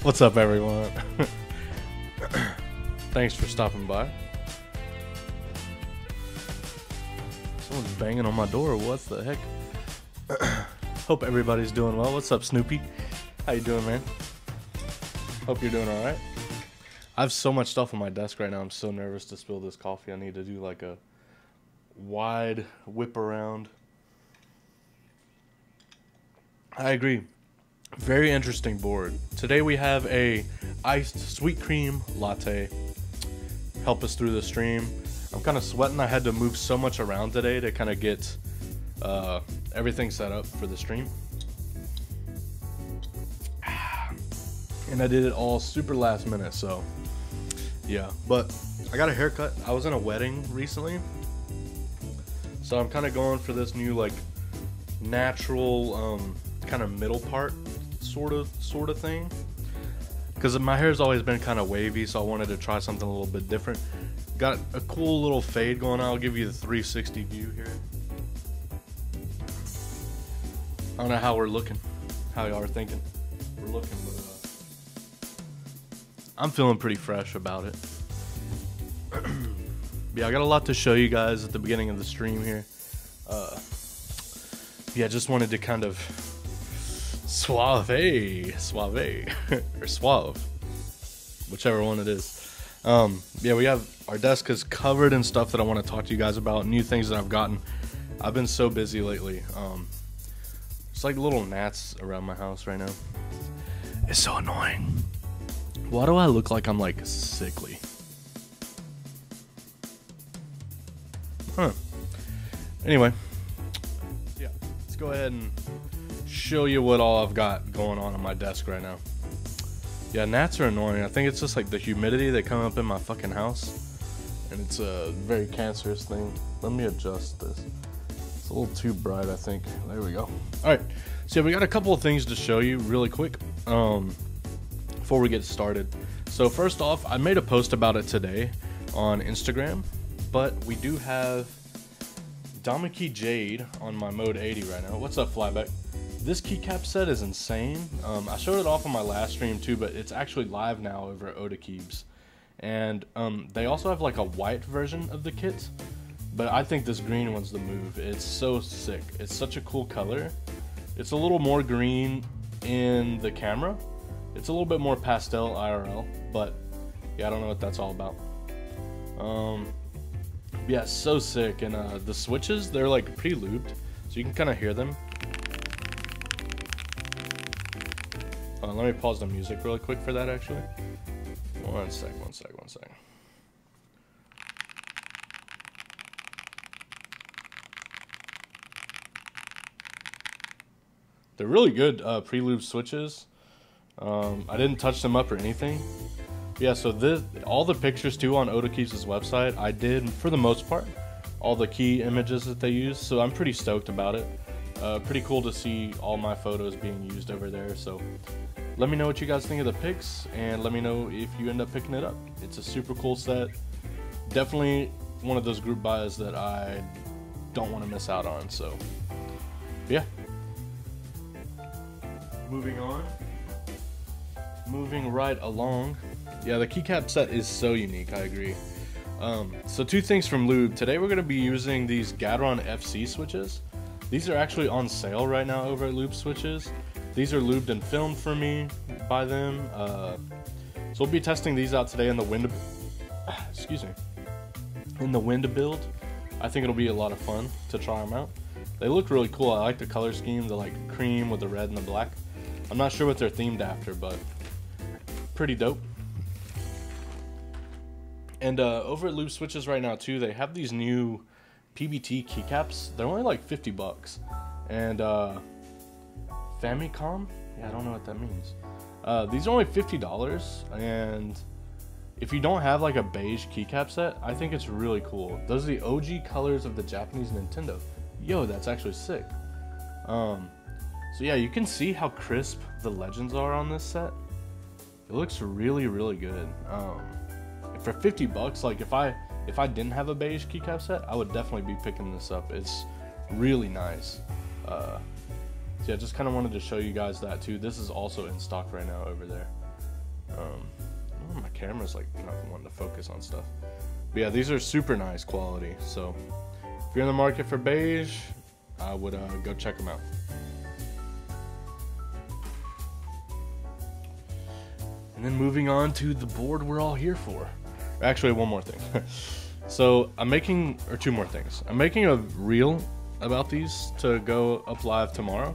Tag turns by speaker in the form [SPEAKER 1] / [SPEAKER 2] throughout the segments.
[SPEAKER 1] What's up, everyone? Thanks for stopping by. Someone's banging on my door. What the heck? Hope everybody's doing well. What's up, Snoopy? How you doing, man? Hope you're doing all right. I have so much stuff on my desk right now. I'm so nervous to spill this coffee. I need to do like a wide whip around. I agree. Very interesting board. Today we have a iced sweet cream latte. Help us through the stream. I'm kind of sweating. I had to move so much around today to kind of get everything set up for the stream. And I did it all super last minute, so yeah. But I got a haircut. I was in a wedding recently, so I'm kind of going for this new like natural kind of middle part sort of thing, because my hair's always been kind of wavy, so I wanted to try something a little bit different. Got a cool little fade going on. I'll give you the 360 view here. I don't know how we're looking, how y'all are thinking we're looking, but I'm feeling pretty fresh about it. Yeah, I got a lot to show you guys at the beginning of the stream here. Yeah, just wanted to kind of suave, or suave, whichever one it is. Yeah, we have, our desk is covered in stuff that I want to talk to you guys about, new things that I've gotten. I've been so busy lately. It's like little gnats around my house right now. It's so annoying. Why do I look like I'm like sickly? Huh. Anyway, yeah, let's go ahead and show you what all I've got going on my desk right now. Yeah, gnats are annoying. I think it's just like the humidity that come up in my fucking house, and it's a very cancerous thing. Let me adjust this. It's a little too bright, I think. There we go. All right, so yeah, we got a couple of things to show you really quick before we get started. So first off, I made a post about it today on Instagram, but we do have Damaki Jade on my mode 80 right now. What's up, Flyback? This keycap set is insane. I showed it off on my last stream too, but it's actually live now over at Odakeebs. And they also have like a white version of the kit, but I think this green one's the move. It's so sick. It's such a cool color. It's a little more green in the camera. It's a little bit more pastel IRL, but yeah, I don't know what that's all about. Yeah, so sick. And the switches, they're like pre-lubed, so you can kind of hear them. Let me pause the music really quick for that, actually. One sec. They're really good pre-lube switches. I didn't touch them up or anything. Yeah, so all the pictures too on Odakeebs' website, I did, for the most part, all the key images that they use, so I'm pretty stoked about it. Pretty cool to see all my photos being used over there, so let me know what you guys think of the pics, and let me know if you end up picking it up. It's a super cool set. Definitely one of those group buys that I don't want to miss out on, so yeah. Moving right along. Yeah, the keycap set is so unique, I agree. So two things from Lube. Today we're going to be using these Gateron FC switches. These are actually on sale right now over at Lube Switches. These are lubed and filmed for me by them. So we'll be testing these out today in the Wind Build. I think it'll be a lot of fun to try them out. They look really cool. I like the color scheme, the like cream with the red and the black. I'm not sure what they're themed after, but pretty dope. And over at Lube Switches right now too, they have these new PBT keycaps. They're only like 50 bucks. And Famicom? Yeah, I don't know what that means. These are only $50, and if you don't have like a beige keycap set, I think it's really cool. Those are the OG colors of the Japanese Nintendo. Yo, that's actually sick. So yeah, you can see how crisp the legends are on this set. It looks really, really good. For 50 bucks, like if I didn't have a beige keycap set, I would definitely be picking this up. It's really nice.
[SPEAKER 2] So yeah, just kind of wanted to show you guys that too. This is also in stock right now over there.
[SPEAKER 1] my camera's like not wanting to focus on stuff. But yeah, these are super nice quality. So if you're in the market for beige, I would go check them out. And then moving on to the board we're all here for. Actually, one more thing. So I'm making, or two more things. I'm making a reel about these to go up live tomorrow.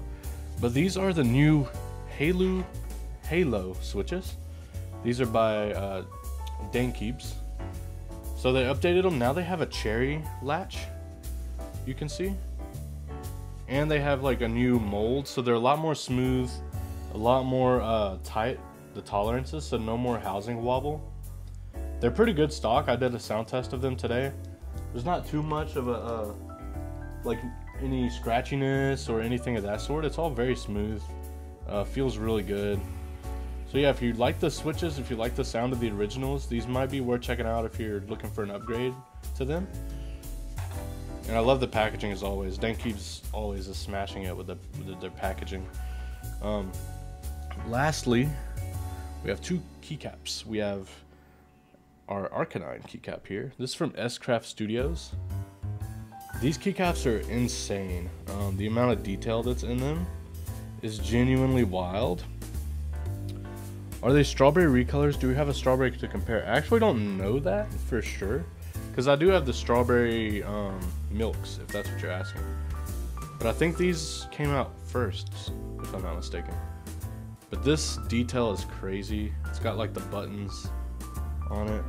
[SPEAKER 1] But these are the new Halo switches. These are by Dankeebs. So they updated them. Now they have a cherry latch, you can see. And they have like a new mold, so they're a lot more smooth, a lot more tight, the tolerances, so no more housing wobble. They're pretty good stock. I did a sound test of them today. There's not too much of a like any scratchiness or anything of that sort. It's all very smooth. Feels really good. So yeah, if you like the switches, if you like the sound of the originals, these might be worth checking out if you're looking for an upgrade to them. And I love the packaging as always. Dankeebs always is smashing it with their packaging. Lastly, we have two keycaps. We have our Arcanine keycap here. This is from S-Craft Studios. These keycaps are insane. The amount of detail that's in them is genuinely wild. Are they strawberry recolors? Do we have a strawberry to compare? I actually don't know that for sure, because I do have the strawberry milks, if that's what you're asking. But I think these came out first, if I'm not mistaken. But this detail is crazy. It's got like the buttons on it.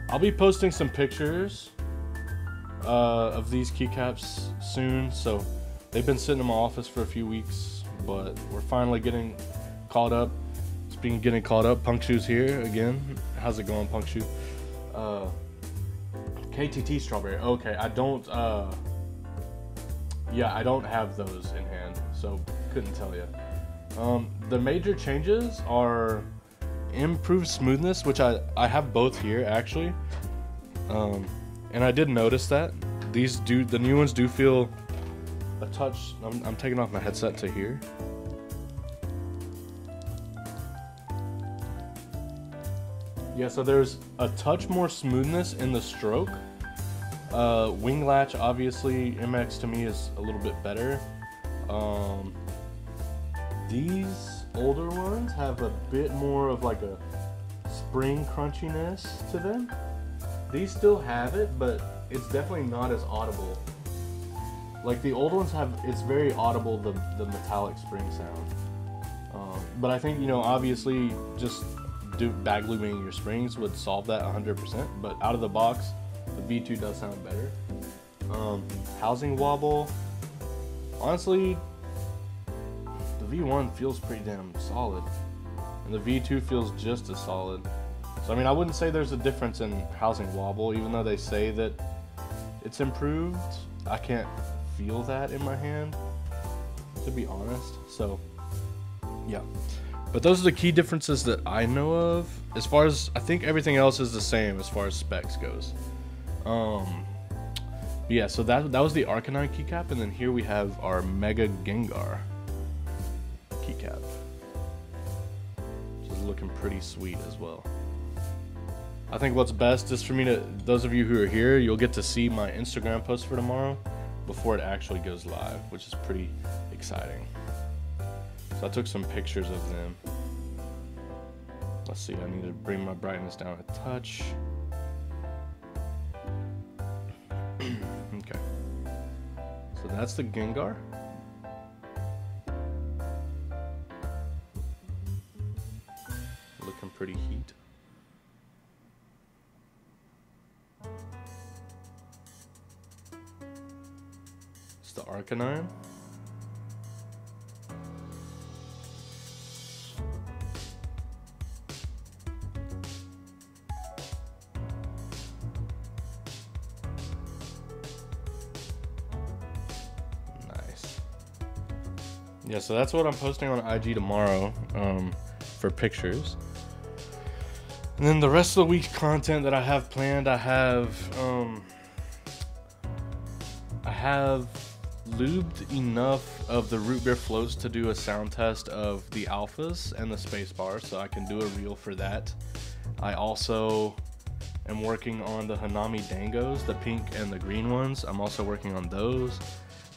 [SPEAKER 1] I'll be posting some pictures of these keycaps soon. So they've been sitting in my office for a few weeks, but we're finally getting caught up. Speaking of getting caught up, Punk Shoe's here again. How's it going, Punk Shoe? KTT strawberry. Okay, I don't. Yeah, I don't have those in hand, so couldn't tell you. The major changes are improved smoothness, which I have both here actually. And I did notice that the new ones do feel a touch. I'm taking off my headset to here. Yeah, so there's a touch more smoothness in the stroke. Wing latch, obviously, MX to me is a little bit better. These older ones have a bit more of like a spring crunchiness to them. These still have it, but it's definitely not as audible. Like the old ones have, it's very audible, the metallic spring sound. But I think, you know, obviously just bag looping your springs would solve that 100%, but out of the box, the V2 does sound better. Housing wobble, honestly, the V1 feels pretty damn solid, and the V2 feels just as solid. So I mean, I wouldn't say there's a difference in housing wobble, even though they say that it's improved. I can't feel that in my hand, to be honest. So yeah, but those are the key differences that I know of. As far as, I think everything else is the same as far as specs goes. Yeah, so that was the Arcanine keycap, and then here we have our Mega Gengar keycap, which is looking pretty sweet as well. I think what's best is for me to, those of you who are here, you'll get to see my Instagram post for tomorrow before it actually goes live, which is pretty exciting. So I took some pictures of them. Let's see, I need to bring my brightness down a touch. Okay. So that's the Gengar. Looking pretty heat. It's the Arcanine. Yeah, so that's what I'm posting on IG tomorrow for pictures. And then the rest of the week's content that I have planned, I have lubed enough of the root beer floats to do a sound test of the alphas and the space bar, so I can do a reel for that. I also am working on the Hanami Dangos, the pink and the green ones. I'm also working on those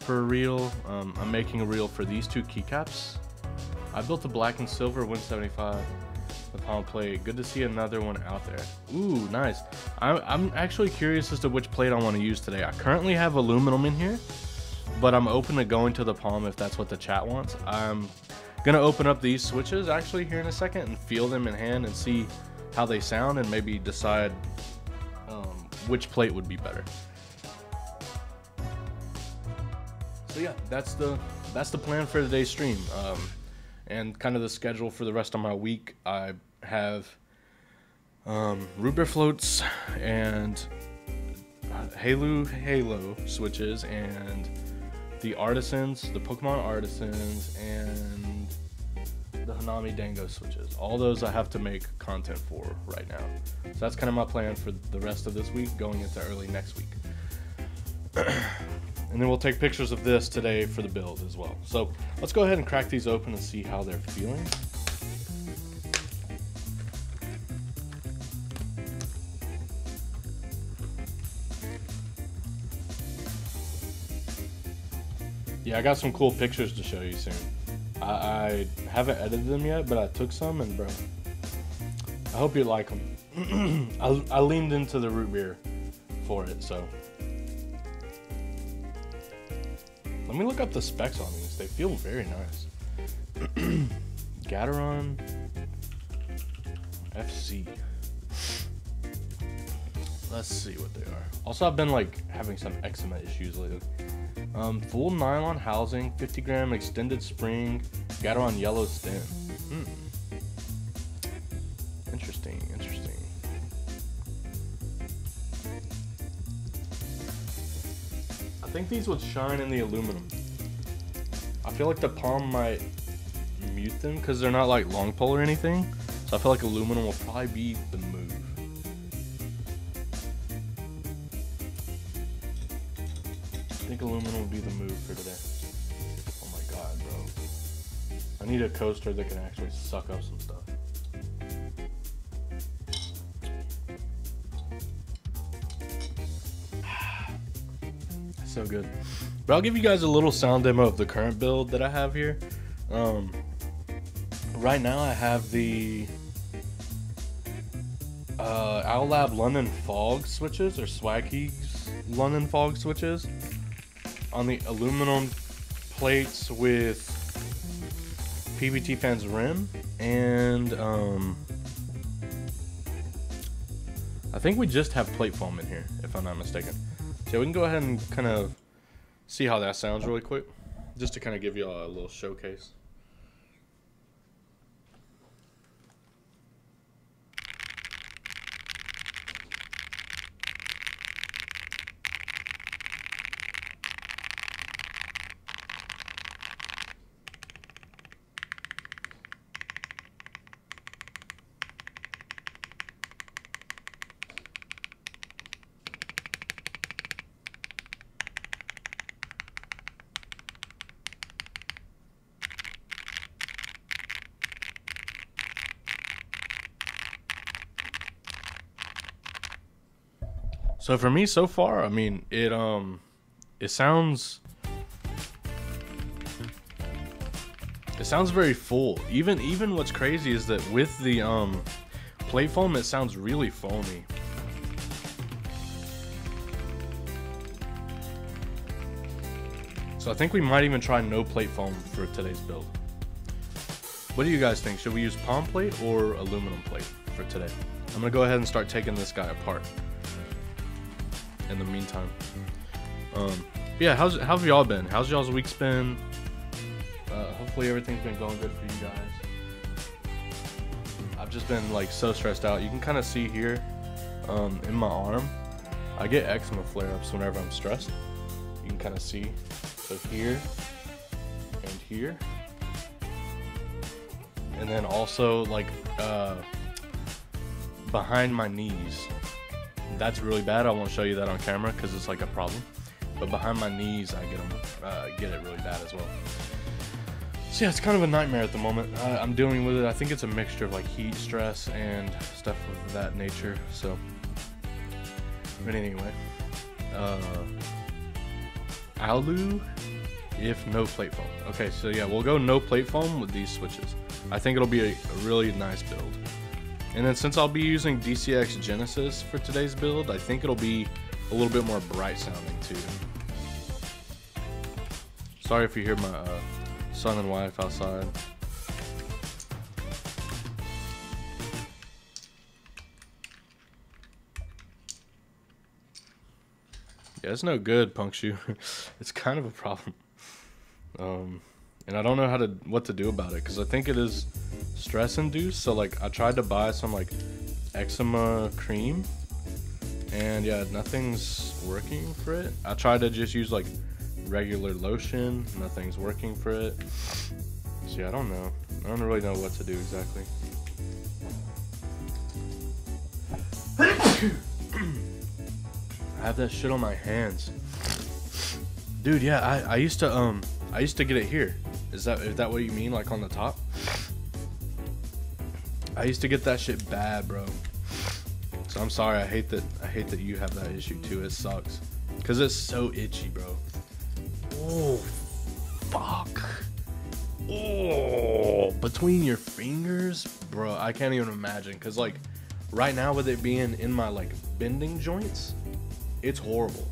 [SPEAKER 1] for a reel. I'm making a reel for these two keycaps. I built the black and silver Wind Z75 with palm plate. Good to see another one out there. Ooh, nice. I'm actually curious as to which plate I want to use today. I currently have aluminum in here, but I'm open to going to the palm if that's what the chat wants. I'm gonna open up these switches actually here in a second and feel them in hand and see how they sound, and maybe decide which plate would be better. So yeah, that's the plan for today's stream, and kind of the schedule for the rest of my week. I have root beer floats and Halo switches and the artisans, the Pokemon artisans, and the Hanami Dango switches. All those I have to make content for right now. So that's kind of my plan for the rest of this week, going into early next week. And then we'll take pictures of this today for the build as well. So let's go ahead and crack these open and see how they're feeling. Yeah, I got some cool pictures to show you soon. I haven't edited them yet, but I took some, and bro, I hope you like them. I leaned into the root beer for it, so. Let me look up the specs on these. They feel very nice. Gateron FC. Let's see what they are. Also, I've been like having some eczema issues lately. Full nylon housing, 50 gram extended spring, Gateron yellow stem. Interesting. I think these would shine in the aluminum. I feel like the palm might mute them because they're not like long pole or anything. So I feel like aluminum will probably be the move. I think aluminum would be the move for today. Oh my god, bro. I need a coaster that can actually suck up some stuff. So good. But I'll give you guys a little sound demo of the current build that I have here. Right now I have the Owl Lab London Fog switches, or Swaggy's London Fog switches, on the aluminum plates with PBT Fans rim, and I think we just have plate foam in here, if I'm not mistaken. So we can go ahead and kind of see how that sounds really quick, just to kind of give you all a little showcase. So for me, so far, I mean, it sounds very full. Even what's crazy is that with the plate foam, it sounds really foamy. So I think we might even try no plate foam for today's build. What do you guys think? Should we use palm plate or aluminum plate for today? I'm gonna go ahead and start taking this guy apart in the meantime. Yeah, how have y'all been? How's y'all's week's been? Hopefully everything's been going good for you guys. I've just been like so stressed out. You can kind of see here in my arm, I get eczema flare-ups whenever I'm stressed. You can kind of see. So here and here, and then also like behind my knees. That's really bad. I won't show you that on camera because it's like a problem. but behind my knees I get it really bad as well. So yeah, it's kind of a nightmare at the moment. I'm dealing with it. I think it's a mixture of like heat stress and stuff of that nature. So, but anyway, Alu, if no plate foam. Okay, so yeah, we'll go no plate foam with these switches. I think it'll be a really nice build. And then since I'll be using DCX Genesis for today's build, I think it'll be a little bit more bright sounding too. Sorry if you hear my son and wife outside. Yeah, it's no good, Punk Shoe. It's kind of a problem. And I don't know what to do about it, because I think it is stress induced. So like I tried to buy some like eczema cream, and yeah, nothing's working for it. I tried to just use like regular lotion, nothing's working for it. So yeah, I don't know. I don't really know what to do exactly. I have that shit on my hands, dude. Yeah, I used to get it here. Is that what you mean, like on the top? I used to get that shit bad, bro. So I'm sorry. I hate that you have that issue too. It sucks, cause it's so itchy, bro. Oh, fuck. Oh, between your fingers, bro. I can't even imagine, cause like right now with it being in my like bending joints, it's horrible,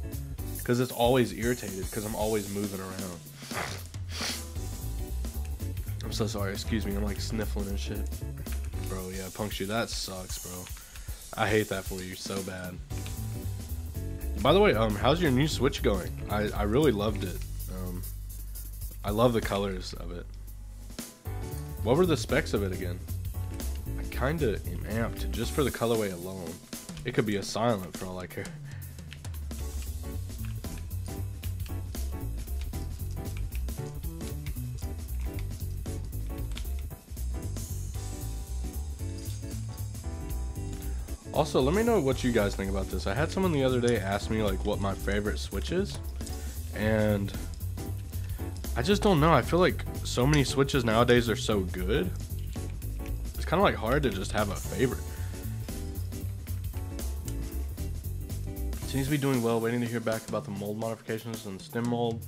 [SPEAKER 1] cause it's always irritated, cause I'm always moving around. I'm so sorry, excuse me, I'm like sniffling and shit. Bro, yeah, Punk Shoe, that sucks, bro. I hate that for you so bad. By the way, how's your new Switch going? I really loved it. I love the colors of it. What were the specs of it again? I kinda am amped just for the colorway alone. It could be a silent for all I care. Also, let me know what you guys think about this. I had someone the other day ask me like what my favorite Switch is, and I just don't know. I feel like so many Switches nowadays are so good. It's kind of like hard to just have a favorite. Seems to be doing well. Waiting to hear back about the mold modifications and stem mold.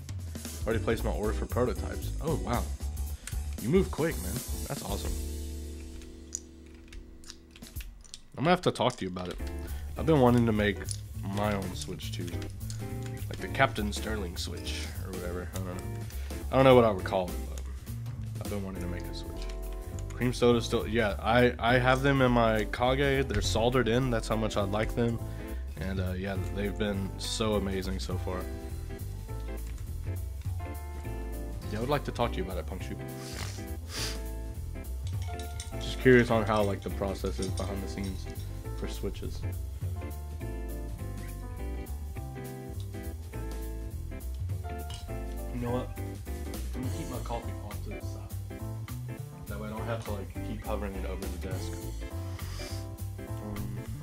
[SPEAKER 1] Already placed my order for prototypes. Oh wow, you move quick, man. That's awesome. I'm gonna have to talk to you about it. I've been wanting to make my own Switch too, like the Captain Sterling Switch or whatever. I don't know what I would call it, but I've been wanting to make a Switch. Cream soda still, yeah. I have them in my Kage. They're soldered in. That's how much I like them, and yeah, they've been so amazing so far. Yeah, I would like to talk to you about it, Punk Shoe. Just curious on how like the process is behind the scenes for Switches. You know what? I'm gonna keep my coffee off to the side. That way I don't have to like keep hovering it over the desk.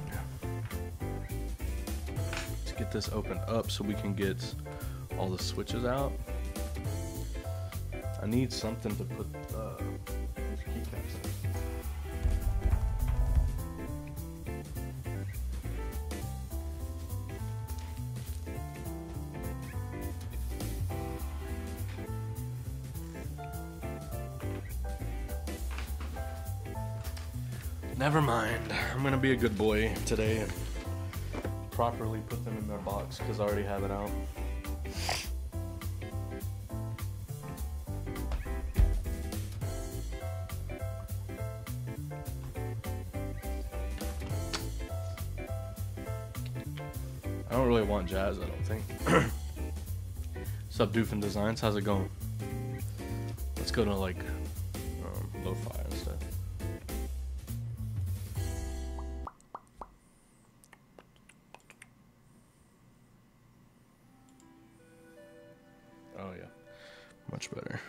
[SPEAKER 1] Yeah. Let's get this opened up so we can get all the switches out. I need something to put these keycaps in. Never mind. I'm gonna be a good boy today and properly put them in their box because I already have it out. I don't really want jazz, I don't think. Sup, Doofin Designs, how's it going? Let's go to like lo-fi instead. Oh yeah, much better.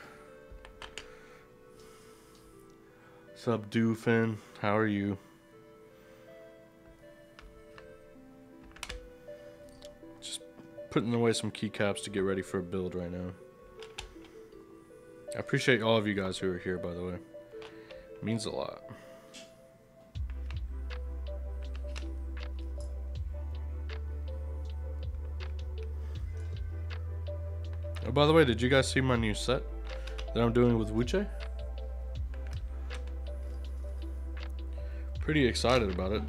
[SPEAKER 1] Sup, Doofin, how are you? putting away some keycaps to get ready for a build right now. I appreciate all of you guys who are here, by the way. It means a lot. Oh, by the way, did you guys see my new set that I'm doing with Wuche? Pretty excited about it.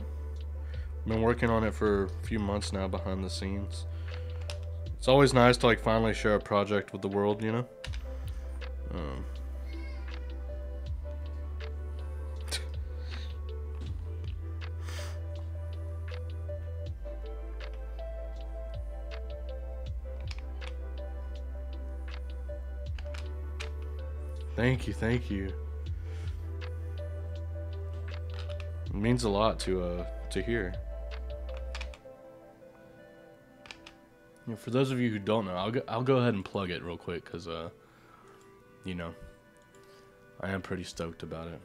[SPEAKER 1] Been working on it for a few months now behind the scenes. It's always nice to like finally share a project with the world, you know? Thank you, thank you. It means a lot to hear. You know, for those of you who don't know, I'll go ahead and plug it real quick because you know, I am pretty stoked about it.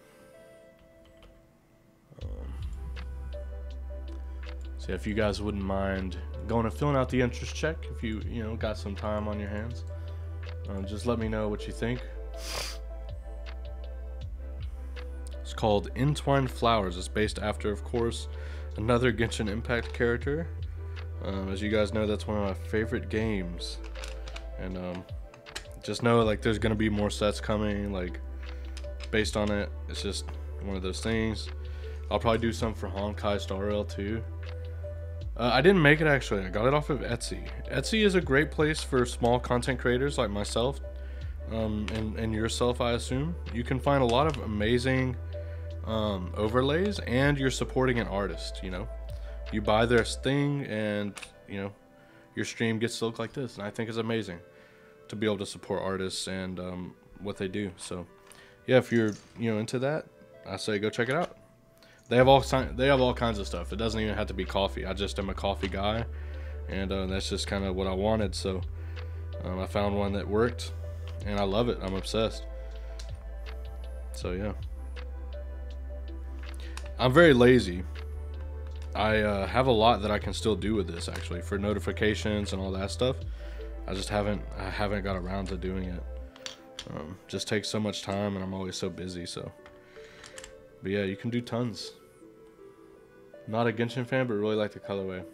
[SPEAKER 1] So if you guys wouldn't mind going and filling out the interest check, if you know got some time on your hands, just let me know what you think. It's called Entwined Flowers. It's based after, of course, another Genshin Impact character. As you guys know, that's one of my favorite games. And just know like there's gonna be more sets coming, like based on it. It's just one of those things. I'll probably do some for Honkai Star Rail too. I didn't make it actually. I got it off of Etsy. Etsy is a great place for small content creators like myself, and yourself, I assume. You can find a lot of amazing overlays, and you're supporting an artist. You know, you buy their thing, and you know your stream gets to look like this. And I think it's amazing to be able to support artists and what they do. So yeah, if you're into that, I say go check it out. They have all kinds of stuff. It doesn't even have to be coffee. I just am a coffee guy, and that's just kind of what I wanted. So I found one that worked, and I love it. I'm obsessed. So yeah, I'm very lazy. I have a lot that I can still do with this actually for notifications and all that stuff. I haven't got around to doing it. Just takes so much time, and I'm always so busy. So, but yeah, you can do tons. Not a Genshin fan, but really like the colorway.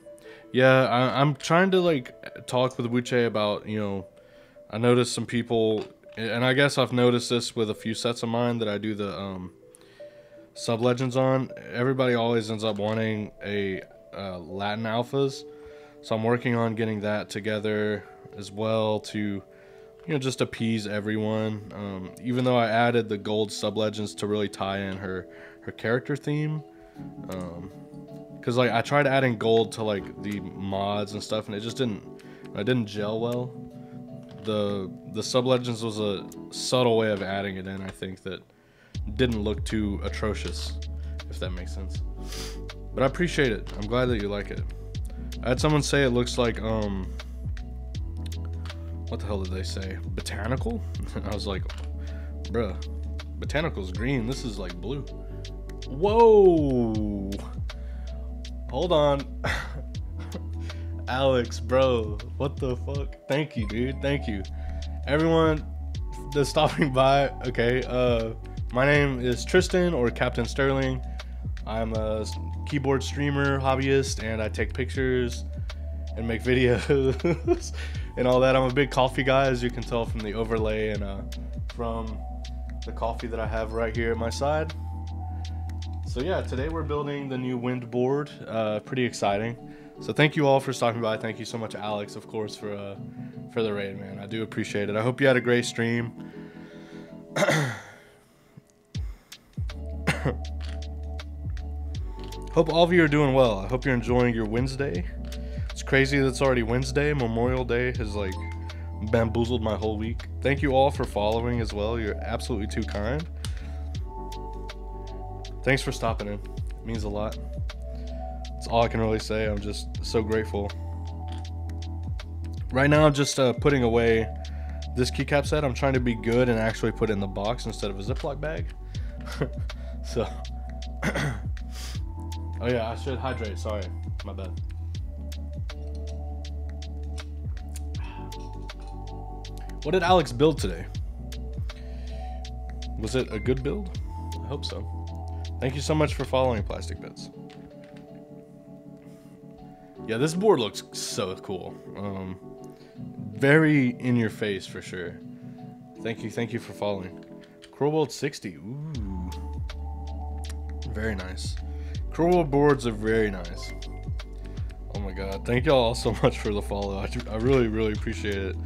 [SPEAKER 1] Yeah, I'm trying to like talk with Wuche about, I noticed some people, and I guess I've noticed this with a few sets of mine that I do the sub legends on. Everybody always ends up wanting a Latin alphas, so I'm working on getting that together as well to just appease everyone. Even though I added the gold sub legends to really tie in her character theme, because like I tried adding gold to like the mods and stuff, and it just didn't gel well. The sub legends was a subtle way of adding it in, I think, that didn't look too atrocious, if that makes sense. But I appreciate it. I'm glad that you like it. I had someone say it looks like what the hell did they say? Botanical? And I was like, bruh, botanical's green. This is like blue. Whoa! Hold on. Alex, bro. What the fuck? Thank you, dude. Thank you. Everyone that's stopping by. Okay, my name is Tristan, or Captain Sterling. I'm a keyboard streamer, hobbyist, and I take pictures and make videos and all that. I'm a big coffee guy, as you can tell from the overlay and from the coffee that I have right here at my side. So yeah, today we're building the new Wind board. Pretty exciting. So thank you all for stopping by. Thank you so much, Alex, of course, for the raid, man. I do appreciate it. I hope you had a great stream. Hope all of you are doing well. I hope you're enjoying your Wednesday. It's crazy that it's already Wednesday. Memorial Day has like bamboozled my whole week. Thank you all for following as well. You're absolutely too kind. Thanks for stopping in. It means a lot. That's all I can really say. I'm just so grateful. Right now I'm just putting away this keycap set. I'm trying to be good and actually put it in the box instead of a Ziploc bag. So oh yeah, I should hydrate. Sorry, my bad. What did Alex build today? Was it a good build? I hope so. Thank you so much for following, Plastic Bits. Yeah, this board looks so cool. Very in your face for sure. Thank you for following. Cruel World 60. Ooh. Very nice. Cruel World boards are very nice. Oh my god. Thank y'all all so much for the follow. I really, really appreciate it.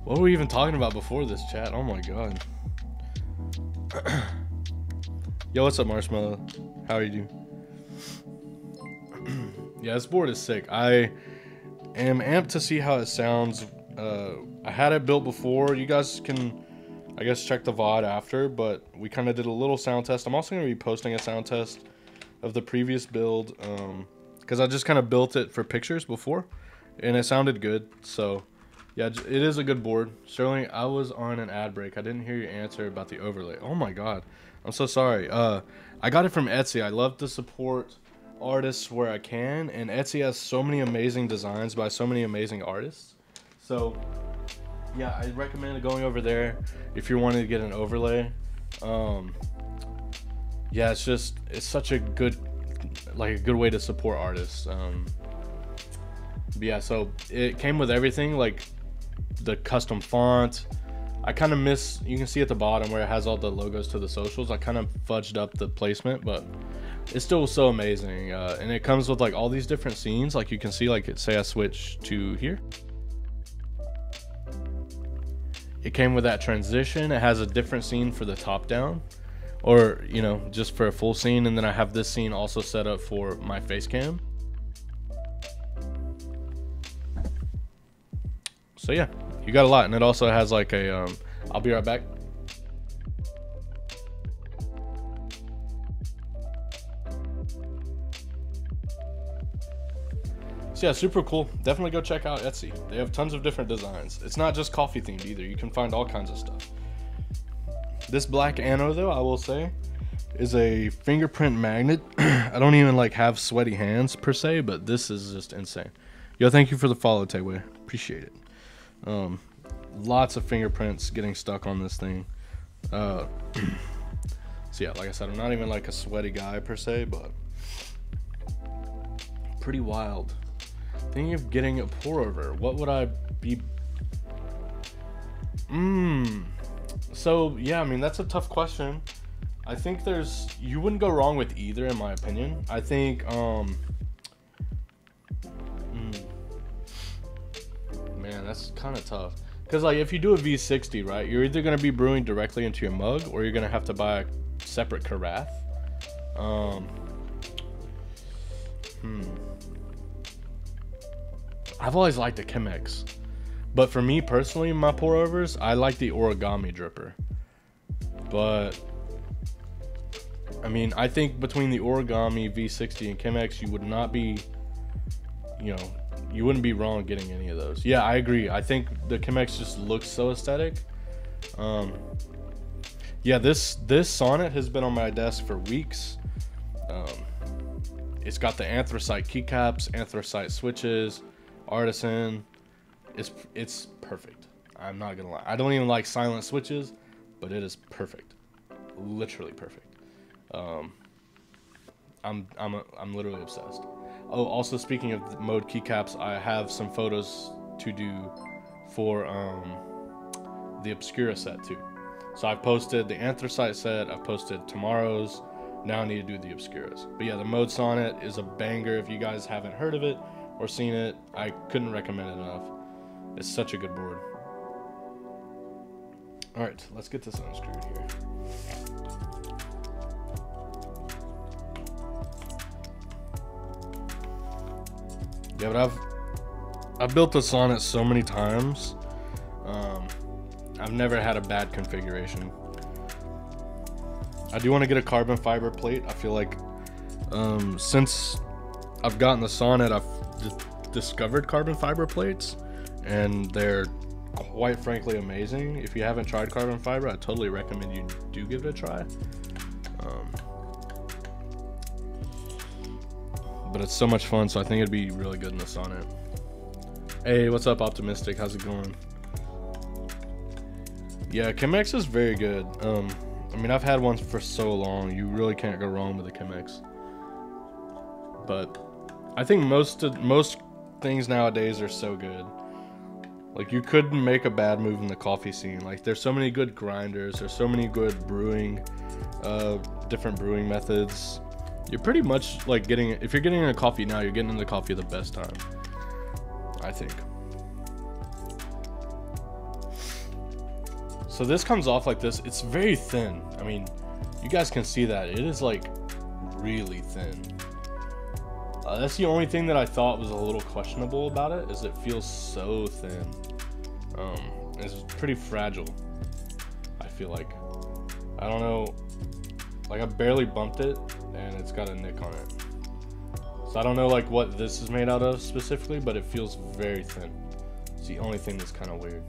[SPEAKER 1] What were we even talking about before this, chat? Oh my god. Yo, what's up, Marshmallow? How are you doing? Yeah, this board is sick. I am amped to see how it sounds. I had it built before. You guys can, I guess, check the VOD after, but we kind of did a little sound test. I'm also going to be posting a sound test of the previous build, because I just kind of built it for pictures before, and it sounded good. So yeah, it is a good board. Sterling, I was on an ad break. I didn't hear your answer about the overlay. Oh my god, I'm so sorry. I got it from Etsy. I love to support artists where I can, and Etsy has so many amazing designs by so many amazing artists. So yeah, I recommend going over there if you're wanting to get an overlay. Yeah, it's such a good, like a good way to support artists. But yeah, so it came with everything, like the custom font. I kind of miss, you can see at the bottom where it has all the logos to the socials. I kind of fudged up the placement, but it's still so amazing. And it comes with like all these different scenes. Like you can see, like say I switch to here. It came with that transition. It has a different scene for the top down, or, you know, just for a full scene. And then I have this scene also set up for my face cam. So yeah, you got a lot. And it also has like a, I'll be right back. So yeah, super cool. Definitely go check out Etsy. They have tons of different designs. It's not just coffee themed either. You can find all kinds of stuff. This black anno though, I will say, is a fingerprint magnet. I don't even like have sweaty hands per se, but this is just insane. Yo, thank you for the follow, Tayway. Appreciate it. Lots of fingerprints getting stuck on this thing. So yeah, like I said, I'm not even like a sweaty guy per se, but pretty wild. Thinking of getting a pour over. What would I be? So yeah, I mean, that's a tough question. I think you wouldn't go wrong with either, in my opinion. I think man, that's kind of tough, because like if you do a V60, right, you're either going to be brewing directly into your mug, or you're going to have to buy a separate carafe. I've always liked the Chemex, but for me personally, my pour overs, I like the origami dripper. But I mean, I think between the origami, V60, and Chemex, you would not be, you know, you wouldn't be wrong getting any of those. Yeah, I agree. I think the Chemex just looks so aesthetic. Yeah, this sonnet has been on my desk for weeks. It's got the anthracite keycaps, anthracite switches, artisan. It's perfect. I'm not gonna lie. I don't even like silent switches, but it is perfect. Literally perfect. I'm literally obsessed. Oh, also speaking of the mode keycaps, I have some photos to do for the Obscura set too. So I've posted the anthracite set, I've posted tomorrow's, now I need to do the Obscuras. But yeah, the mode sonnet is a banger. If you guys haven't heard of it or seen it, I couldn't recommend it enough. It's such a good board. Alright, let's get this unscrewed here. Yeah, but I've built the sonnet so many times. I've never had a bad configuration. I do want to get a carbon fiber plate. I feel like since I've gotten the sonnet, I've discovered carbon fiber plates, and they're quite frankly amazing. If you haven't tried carbon fiber, I totally recommend you do give it a try. but it's so much fun, so I think it'd be really good in the Sonnet. Hey, what's up, Optimistic? How's it going? Yeah, Chemex is very good. I mean, I've had one for so long. You really can't go wrong with a Chemex. But I think most things nowadays are so good. Like, you couldn't make a bad move in the coffee scene. Like, there's so many good grinders. There's so many good brewing, different brewing methods. You're pretty much like if you're getting into coffee now, you're getting into coffee at the best time, I think. So this comes off like this. It's very thin. I mean, you guys can see that. It is like really thin. That's the only thing that I thought was a little questionable about it, is it feels so thin. It's pretty fragile, I feel like. I don't know, like I barely bumped it and it's got a nick on it. So I don't know like what this is made out of specifically, but it feels very thin. It's the only thing that's kind of weird.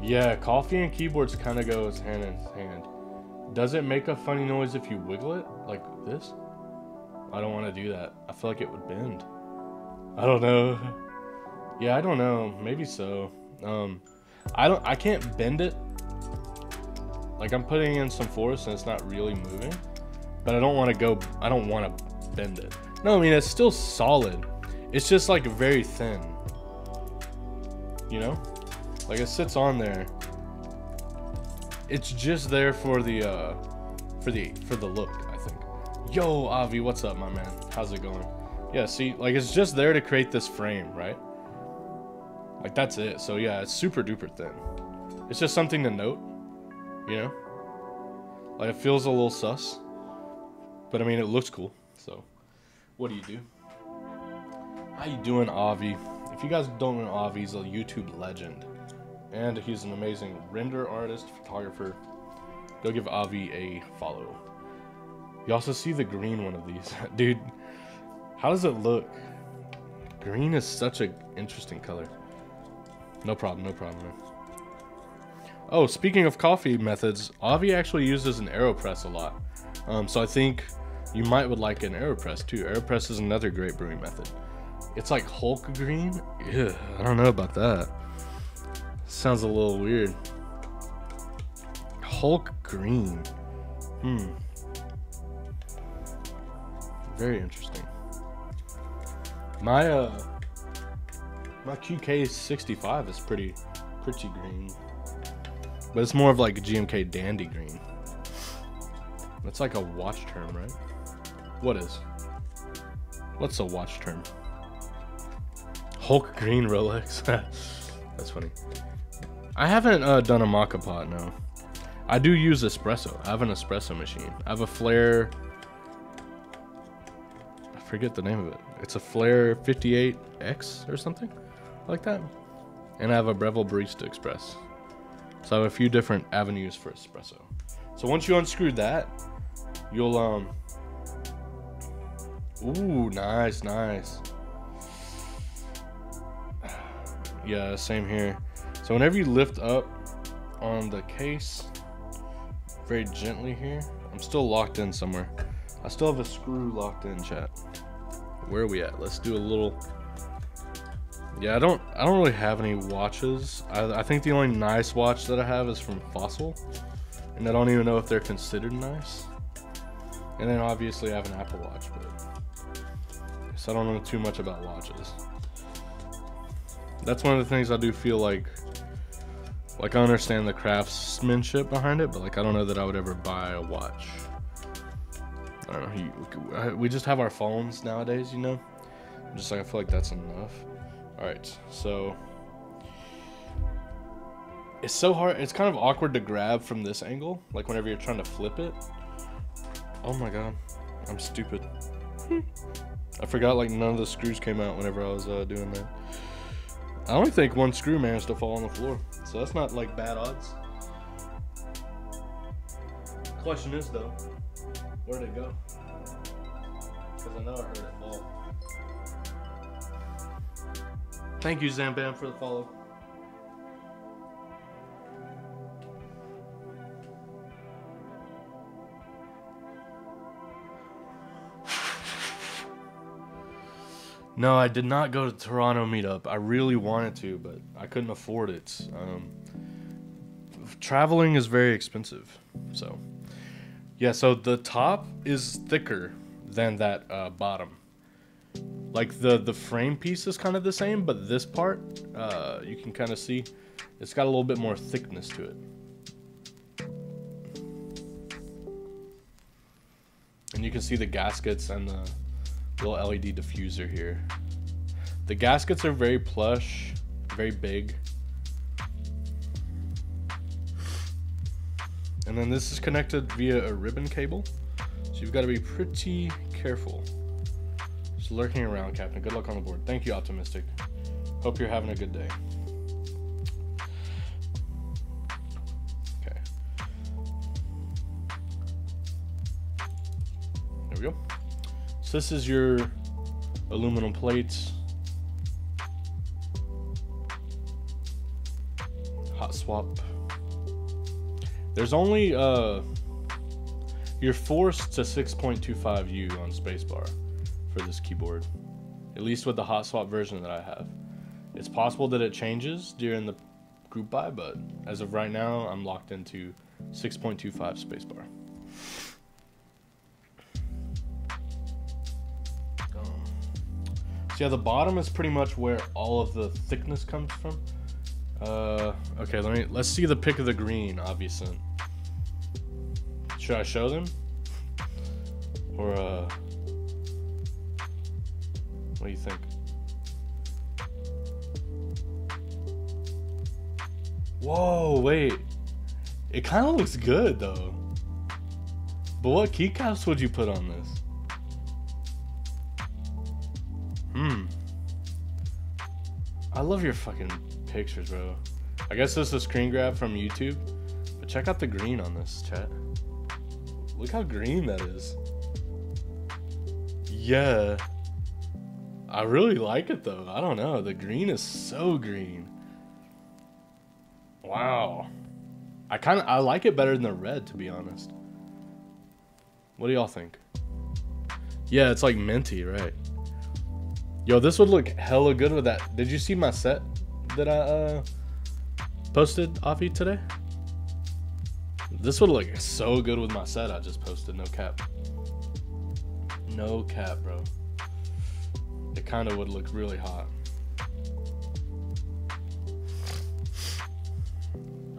[SPEAKER 1] Yeah, coffee and keyboards kind of goes hand in hand. Does it make a funny noise if you wiggle it like this? I don't want to do that. I feel like it would bend. I don't know. Yeah, I don't know. Maybe so. I can't bend it. Like, I'm putting in some force and it's not really moving, but I don't want to bend it. No, I mean, it's still solid. It's just like very thin. You know? Like, it sits on there. It's just there for the look, I think. Yo, Avi, what's up, my man? How's it going? Yeah, see, like, it's just there to create this frame, right? Like, that's it. So yeah, it's super duper thin. It's just something to note, you know? Like, it feels a little sus, but I mean, it looks cool. So what do you do? How you doing, Avi? If you guys don't know Avi, he's a YouTube legend. And he's an amazing render artist, photographer. Go give Avi a follow. You also see the green one of these. Dude, how does it look? Green is such an interesting color. No problem, no problem, man. Oh, speaking of coffee methods, Avi actually uses an AeroPress a lot. So I think you would like an AeroPress too. AeroPress is another great brewing method. It's like Hulk green? Yeah, I don't know about that. Sounds a little weird. Hulk green. Very interesting. My QK65 is pretty green, but it's more of like a GMK Dandy green. That's like a watch term, right? What's a watch term? Hulk green Rolex. That's funny. I haven't done a maca pot, no. I do use espresso. I have an espresso machine. I have a Flair. I forget the name of it. It's a Flair 58X or something like that. And I have a Breville Barista Express. So I have a few different avenues for espresso. So once you unscrew that, you'll ooh, nice, nice. Yeah, same here. So whenever you lift up on the case, very gently here, I'm still locked in somewhere. I still have a screw locked in, chat. Where are we at? Let's do a little. Yeah, I don't really have any watches. I think the only nice watch that I have is from Fossil, and I don't even know if they're considered nice. And then obviously I have an Apple Watch, but so I don't know too much about watches. That's one of the things I do feel like I understand the craftsmanship behind it, but like I don't know that I would ever buy a watch. I don't know. We just have our phones nowadays, you know. Just like I feel like that's enough. All right, so it's so hard. It's kind of awkward to grab from this angle, like whenever you're trying to flip it. Oh my god, I'm stupid. I forgot like none of the screws came out whenever I was doing that. I only think one screw managed to fall on the floor, so that's not like bad odds. Question is though, where'd it go? Because I know I heard it fall. Thank you, Zambam, for the follow. No, I did not go to Toronto meetup. I really wanted to, but I couldn't afford it. Traveling is very expensive. So, yeah, so the top is thicker than that bottom. Like the frame piece is kind of the same, but this part, you can kind of see, it's got a little bit more thickness to it. And you can see the gaskets and the little LED diffuser here. The gaskets are very plush, very big. And then this is connected via a ribbon cable, so you've got to be pretty careful. Just lurking around, Captain. Good luck on the board. Thank you, Optimistic. Hope you're having a good day. Okay. There we go. So this is your aluminum plates. Hot swap. There's only you're forced to 6.25U on spacebar for this keyboard, at least with the hot swap version that I have. It's possible that it changes during the group buy, but as of right now, I'm locked into 6.25 spacebar. So yeah, the bottom is pretty much where all of the thickness comes from. Okay, let's see the pick of the green, obviously. Should I show them? Or, what do you think? Whoa, wait. It kind of looks good, though. But what keycaps would you put on this? I love your fucking pictures, bro. I guess this is a screen grab from YouTube, but check out the green on this, chat. Look how green that is. Yeah. I really like it, though. I don't know. The green is so green. Wow. I like it better than the red, to be honest. What do y'all think? Yeah, it's like minty, right? Yo, this would look hella good with that. Did you see my set that I posted, Avi, today? This would look so good with my set I just posted, no cap. No cap, bro. It kind of would look really hot.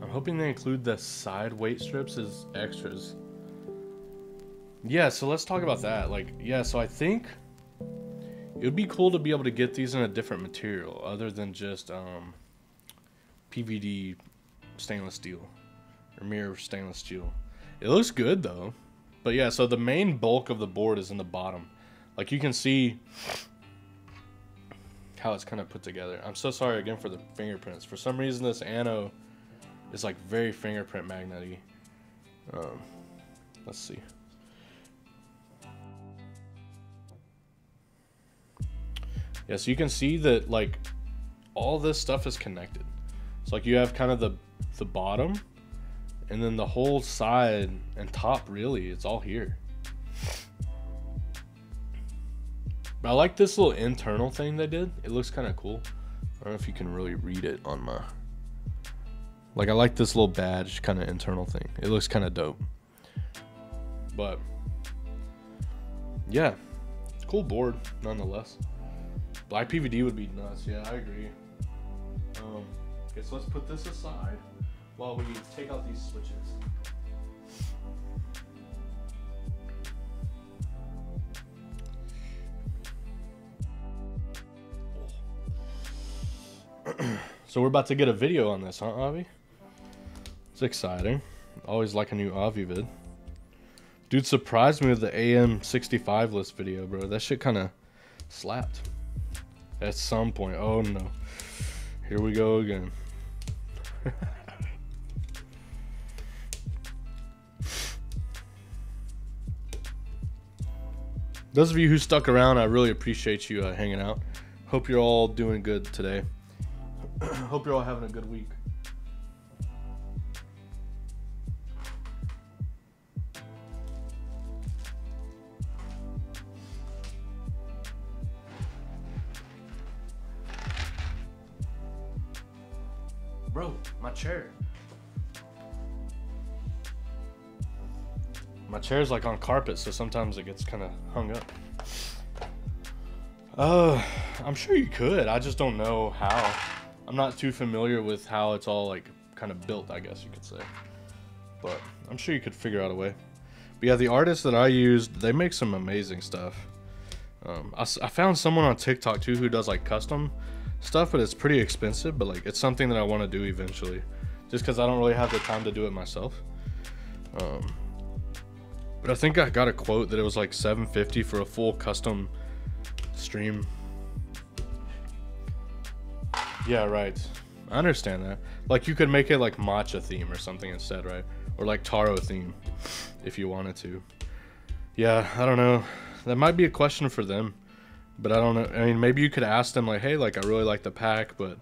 [SPEAKER 1] I'm hoping they include the side weight strips as extras. Yeah, so let's talk about that. Like, yeah, so I think it would be cool to be able to get these in a different material other than just PVD stainless steel or mirror stainless steel. It looks good though. But yeah, so the main bulk of the board is in the bottom. Like you can see how it's kind of put together. I'm so sorry again for the fingerprints. For some reason this ano is like very fingerprint magnet-y. Let's see. Yeah, so you can see that like all this stuff is connected. So like you have kind of the bottom and then the whole side and top, really, it's all here. But I like this little internal thing they did. It looks kind of cool. I don't know if you can really read it on my... Like I like this little badge kind of internal thing. It looks kind of dope. But yeah, cool board nonetheless. Black PVD would be nuts. Yeah, I agree. Okay, so let's put this aside while we take out these switches. So we're about to get a video on this, huh, Avi? It's exciting. Always like a new Avi vid. Dude surprised me with the AM65 list video, bro. That shit kind of slapped. At some point. Oh no. Here we go again. Those of you who stuck around, I really appreciate you hanging out. Hope you're all doing good today. Hope you're all having a good week. Bro, my chair. My chair's like on carpet, so sometimes it gets kind of hung up. I'm sure you could. I just don't know how. I'm not too familiar with how it's all like kind of built, I guess you could say. But I'm sure you could figure out a way. But yeah, the artists that I used, they make some amazing stuff. I found someone on TikTok too who does like custom stuff, but it's pretty expensive. But like, it's something that I want to do eventually, just because I don't really have the time to do it myself. But I think I got a quote that it was like $750 for a full custom stream. Yeah, right. I understand that. Like, you could make it like matcha theme or something instead, right? Or like taro theme if you wanted to. Yeah, I don't know. That might be a question for them, but I don't know. I mean, maybe you could ask them like, hey, like, I really like the pack, but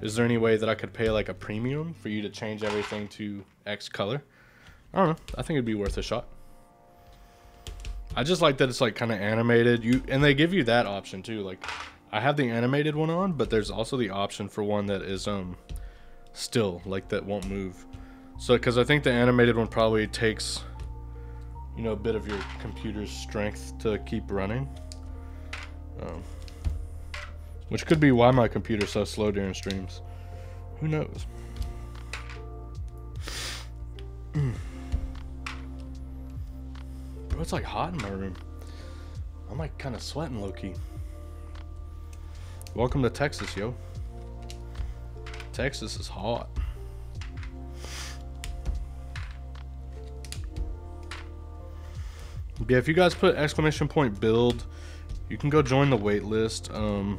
[SPEAKER 1] is there any way that I could pay like a premium for you to change everything to X color? I don't know. I think it'd be worth a shot. I just like that it's like kind of animated. And they give you that option too. Like, I have the animated one on, but there's also the option for one that is still, like, that won't move. So because I think the animated one probably takes, you know, a bit of your computer's strength to keep running, which could be why my computer's so slow during streams. Who knows? Bro, it's like hot in my room. I'm like kind of sweating low-key. Welcome to Texas, yo. Texas is hot. Yeah, if you guys put !build, you can go join the wait list for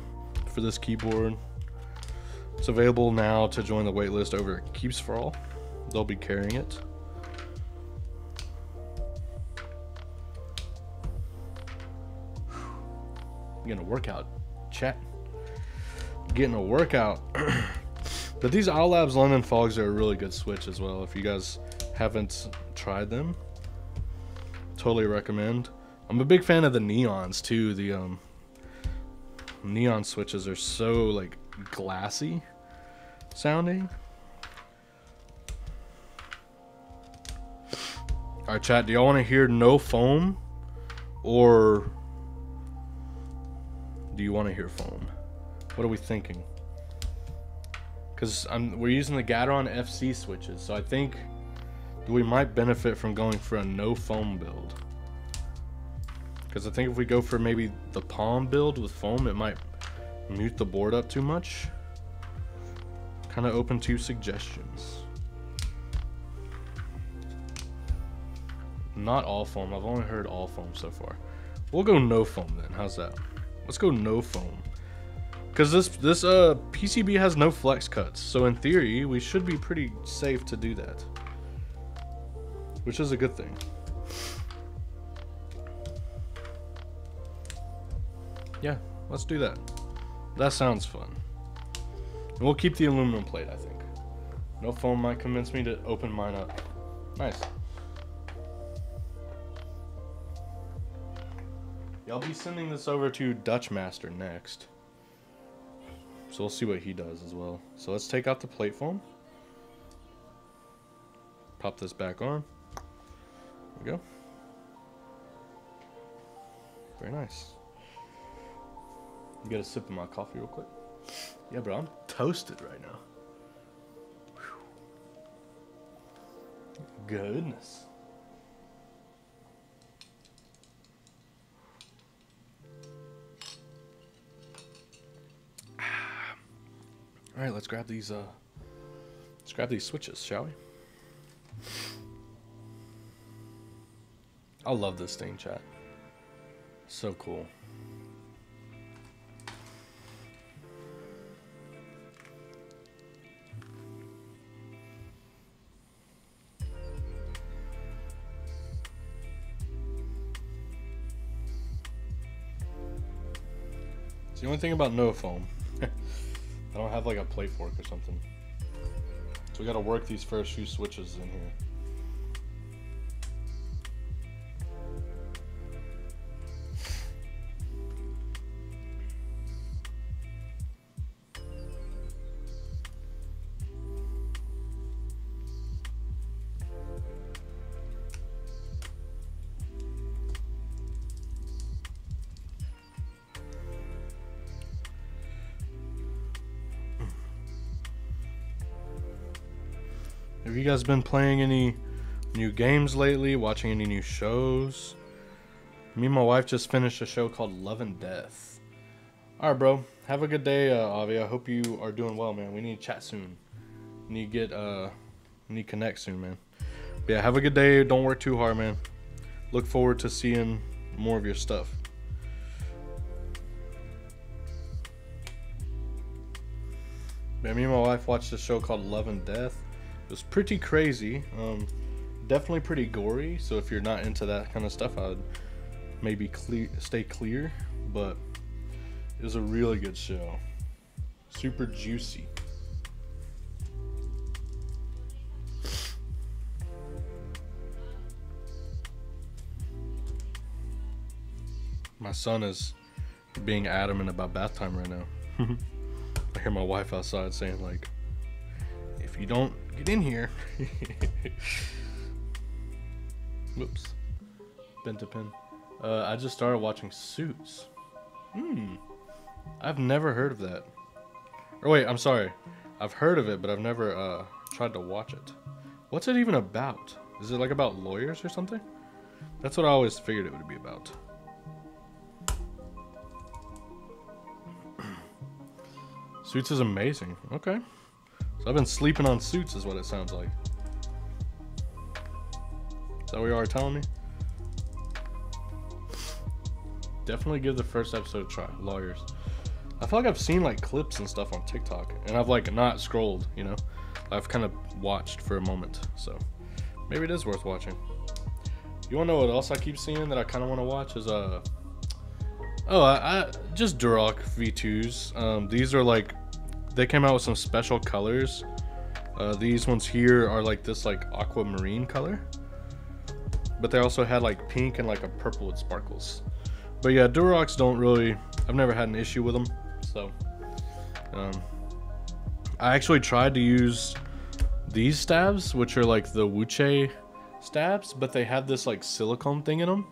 [SPEAKER 1] this keyboard. It's available now to join the wait list over at Keeps for All. They'll be carrying it. Getting a workout, chat. Getting a workout. But these iLabs London Fogs are a really good switch as well. If you guys haven't tried them, totally recommend. I'm a big fan of the neons too. The neon switches are so like glassy sounding. All right, chat. Do y'all want to hear no foam, or do you want to hear foam? What are we thinking? Because we're using the Gateron FC switches, so I think we might benefit from going for a no foam build. Because I think if we go for maybe the Palm build with foam, it might mute the board up too much. Kind of open to suggestions. Not all foam. I've only heard all foam so far. We'll go no foam then. How's that? Let's go no foam. Because this PCB has no flex cuts, so in theory we should be pretty safe to do that, which is a good thing. Yeah, let's do that. That sounds fun. And we'll keep the aluminum plate, I think. No foam might convince me to open mine up. Nice. Yeah, I'll be sending this over to Dutch Master next. So we'll see what he does as well. So let's take out the plate foam. Pop this back on. There we go. Very nice. Get a sip of my coffee real quick. Yeah, bro, I'm toasted right now. Whew. Goodness. All right, let's grab these switches, shall we? I love this thing, chat. So cool. It's the only thing about no foam. I don't have like a plate fork or something. So we gotta work these first few switches in here. Have you guys been playing any new games lately? Watching any new shows? Me and my wife just finished a show called Love and Death. All right, bro. Have a good day, Avi. I hope you are doing well, man. We need to chat soon. We need to connect soon, man. But yeah, have a good day. Don't work too hard, man. Look forward to seeing more of your stuff. Yeah, me and my wife watched a show called Love and Death. It was pretty crazy. Definitely pretty gory. So if you're not into that kind of stuff, I'd maybe stay clear. But it was a really good show. Super juicy. My son is being adamant about bath time right now. I hear my wife outside saying, like, if you don't get in here. Whoops. Bent a pin. I just started watching Suits. I've never heard of that. Or wait, I'm sorry. I've heard of it, but I've never tried to watch it. What's it even about? Is it like about lawyers or something? That's what I always figured it would be about. Suits is amazing. Okay. So I've been sleeping on Suits is what it sounds like. Is that what you are telling me? Definitely give the first episode a try. Lawyers. I feel like I've seen like clips and stuff on TikTok. And I've like not scrolled, you know. I've kind of watched for a moment. So maybe it is worth watching. You wanna know what else I keep seeing that I kind of want to watch is just Duroc V2s. These are like, they came out with some special colors. These ones here are like this like aquamarine color, but they also had like pink and like a purple with sparkles. But yeah, Durocs don't really, I've never had an issue with them. So I actually tried to use these stabs, which are like the Wuche stabs, but they have this like silicone thing in them.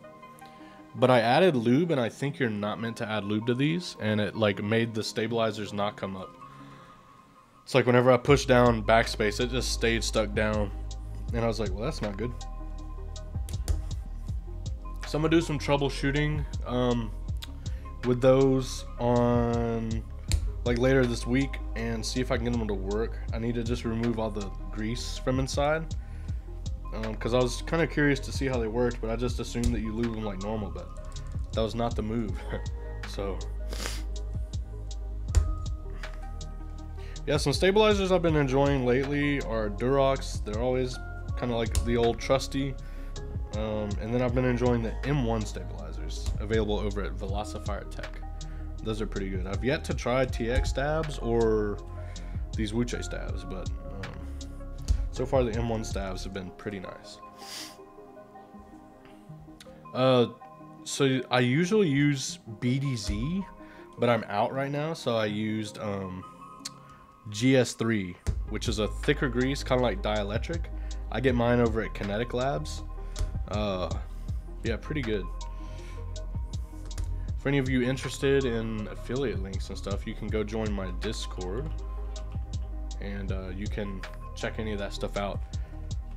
[SPEAKER 1] But I added lube, and I think you're not meant to add lube to these, and it like made the stabilizers not come up. It's like whenever I pushed down backspace, it just stayed stuck down, and I was like, well, that's not good. So I'm gonna do some troubleshooting with those on like later this week and see if I can get them to work. I need to just remove all the grease from inside. Because I was kind of curious to see how they worked, but I just assumed that you lube them like normal, but that was not the move. So yeah, some stabilizers I've been enjoying lately are Durocs. They're always kind of like the old trusty. And then I've been enjoying the M1 stabilizers available over at Velocifier Tech. Those are pretty good. I've yet to try TX stabs or these Wuche stabs, but so far the M1 stabs have been pretty nice. So I usually use BDZ, but I'm out right now, so I used GS3, which is a thicker grease, kind of like dielectric. I get mine over at Kinetic Labs. Yeah, pretty good. For any of you interested in affiliate links and stuff, you can go join my Discord, and you can check any of that stuff out.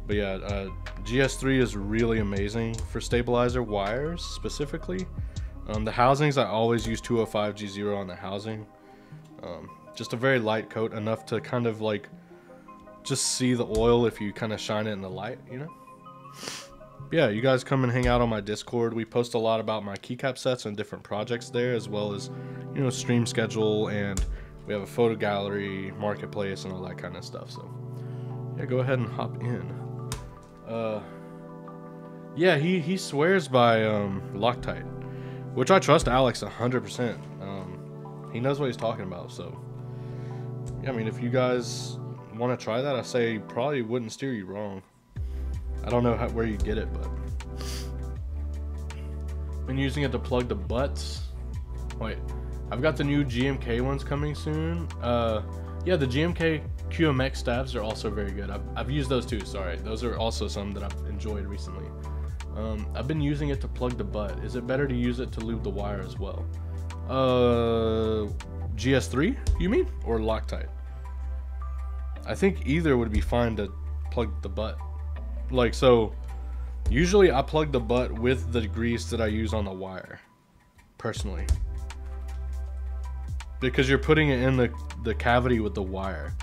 [SPEAKER 1] But yeah, GS3 is really amazing for stabilizer wires specifically. The housings, I always use 205 G0 on the housing. Just a very light coat, enough to kind of like just see the oil if you kind of shine it in the light, you know. Yeah, you guys come and hang out on my Discord. We post a lot about my keycap sets and different projects there, as well as, you know, stream schedule, and we have a photo gallery, marketplace, and all that kind of stuff. So yeah, go ahead and hop in. Yeah, he swears by Loctite, which I trust Alex 100%. He knows what he's talking about. So yeah, I mean, if you guys want to try that, I say probably wouldn't steer you wrong. I don't know where you get it, but been using it to plug the butts. Wait, I've got the new GMK ones coming soon. Yeah, the GMK QMX stabs are also very good. I've used those too. Sorry, those are also some that I've enjoyed recently. I've been using it to plug the butt. Is it better to use it to lube the wire as well? GS3, you mean, or Loctite? I think either would be fine to plug the butt. Like, so usually I plug the butt with the grease that I use on the wire, personally, because you're putting it in the cavity with the wire,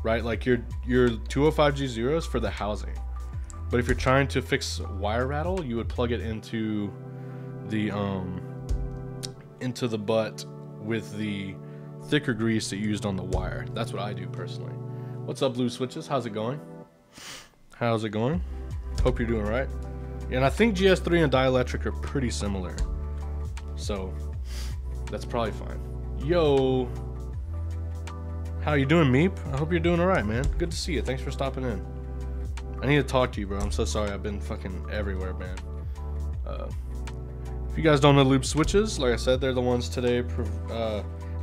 [SPEAKER 1] right? Like your 205G0 is for the housing, but if you're trying to fix wire rattle, you would plug it into the butt with the thicker grease that you used on the wire. That's what I do personally. What's up, Blue Switches? How's it going? How's it going? Hope you're doing right. And I think GS3 and dielectric are pretty similar, so that's probably fine. Yo, how you doing, Meep? I hope you're doing all right, man. Good to see you. Thanks for stopping in. I need to talk to you, bro. I'm so sorry. I've been fucking everywhere, man. If you guys don't know Loop Switches, like I said, they're the ones today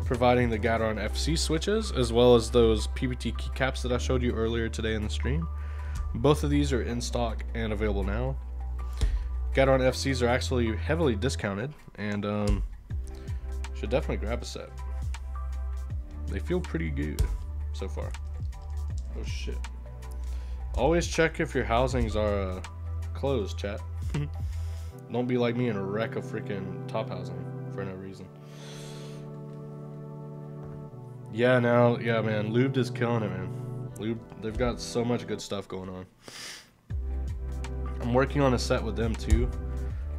[SPEAKER 1] providing the Gateron FC switches, as well as those PBT keycaps that I showed you earlier today in the stream. Both of these are in stock and available now. Gateron FCs are actually heavily discounted, and should definitely grab a set. They feel pretty good so far. Oh shit. Always check if your housings are closed, chat. Don't be like me and wreck a freaking top housing for no reason. Yeah, now, yeah, man, Lubed is killing it, man. Lube, they've got so much good stuff going on. I'm working on a set with them too,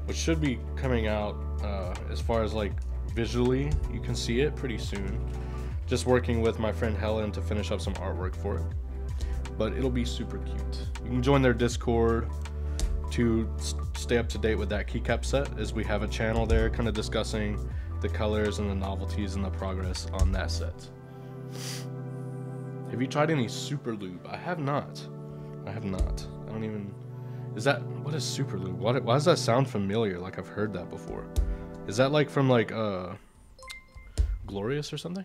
[SPEAKER 1] which should be coming out as far as like visually. You can see it pretty soon. Just working with my friend Helen to finish up some artwork for it, but it'll be super cute. You can join their Discord to stay up to date with that keycap set, as we have a channel there kind of discussing the colors and the novelties and the progress on that set. Have you tried any super lube? I have not. I have not. I don't even... Is that... What is super lube? Why does that sound familiar? Like I've heard that before. Is that like from like Glorious or something?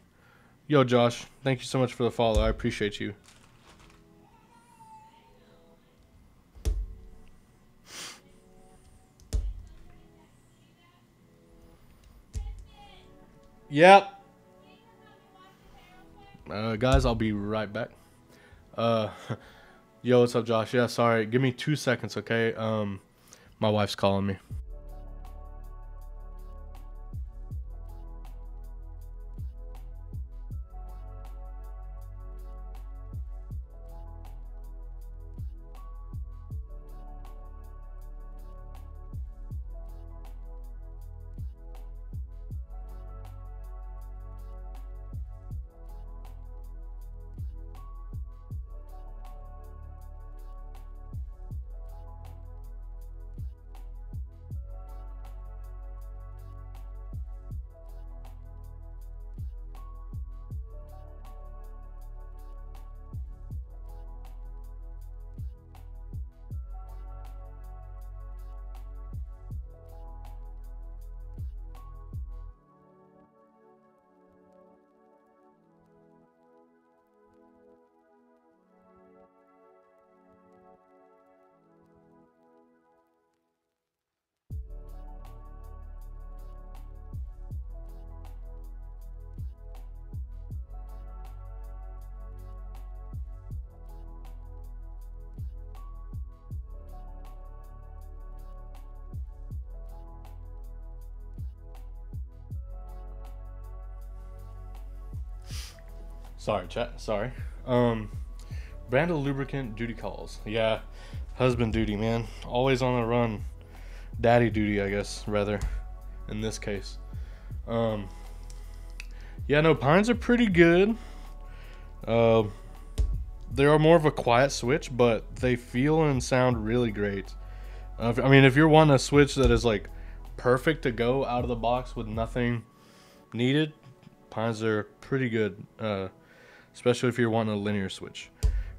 [SPEAKER 1] Yo, Josh, thank you so much for the follow. I appreciate you. Yep. Guys, I'll be right back. Yo, what's up, Josh? Yeah, sorry. Give me 2 seconds, okay? My wife's calling me. Sorry, chat. Sorry. Brand of lubricant duty calls. Yeah, husband duty, man. Always on the run. Daddy duty, I guess, rather, in this case. Yeah, no, Pines are pretty good. They are more of a quiet switch, but they feel and sound really great. I mean, if you're wanting a switch that is like perfect to go out of the box with nothing needed, Pines are pretty good. Especially if you're wanting a linear switch.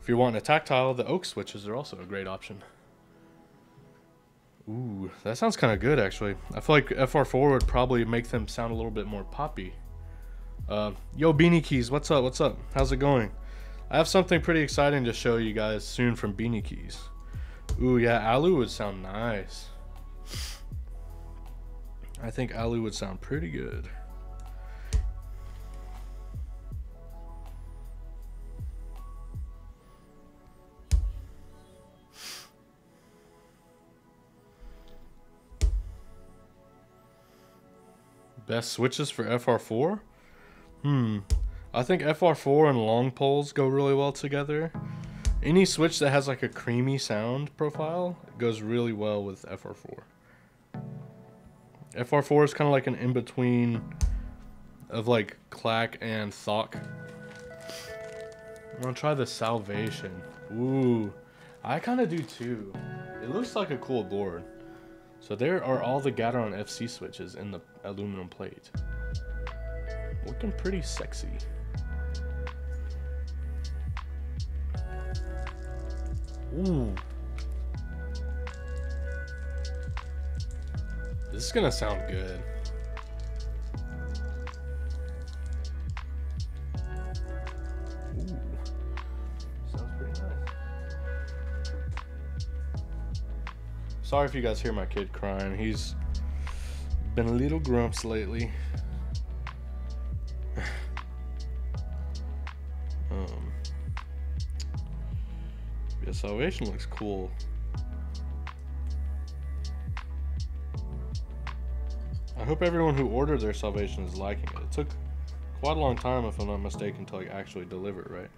[SPEAKER 1] If you're wanting a tactile, the oak switches are also a great option. Ooh, that sounds kind of good, actually. I feel like FR4 would probably make them sound a little bit more poppy. Yo, Beanie Keys, what's up? What's up? How's it going? I have something pretty exciting to show you guys soon from Beanie Keys. Ooh, yeah, Alu would sound nice. I think Alu would sound pretty good. Best switches for FR4? I think FR4 and long poles go really well together. Any switch that has like a creamy sound profile goes really well with FR4. FR4 is kind of like an in-between of like clack and thock. I'm gonna try the Salvation. Ooh, I kind of do too. It looks like a cool board. So there are all the Gateron FC switches in the aluminum plate. Looking pretty sexy. Ooh. This is gonna sound good. Ooh. Sounds pretty nice. Sorry if you guys hear my kid crying. He's been a little grumps lately. Yeah, Salvation looks cool. I hope everyone who ordered their Salvation is liking it. It took quite a long time, if I'm not mistaken, to like actually deliver, right?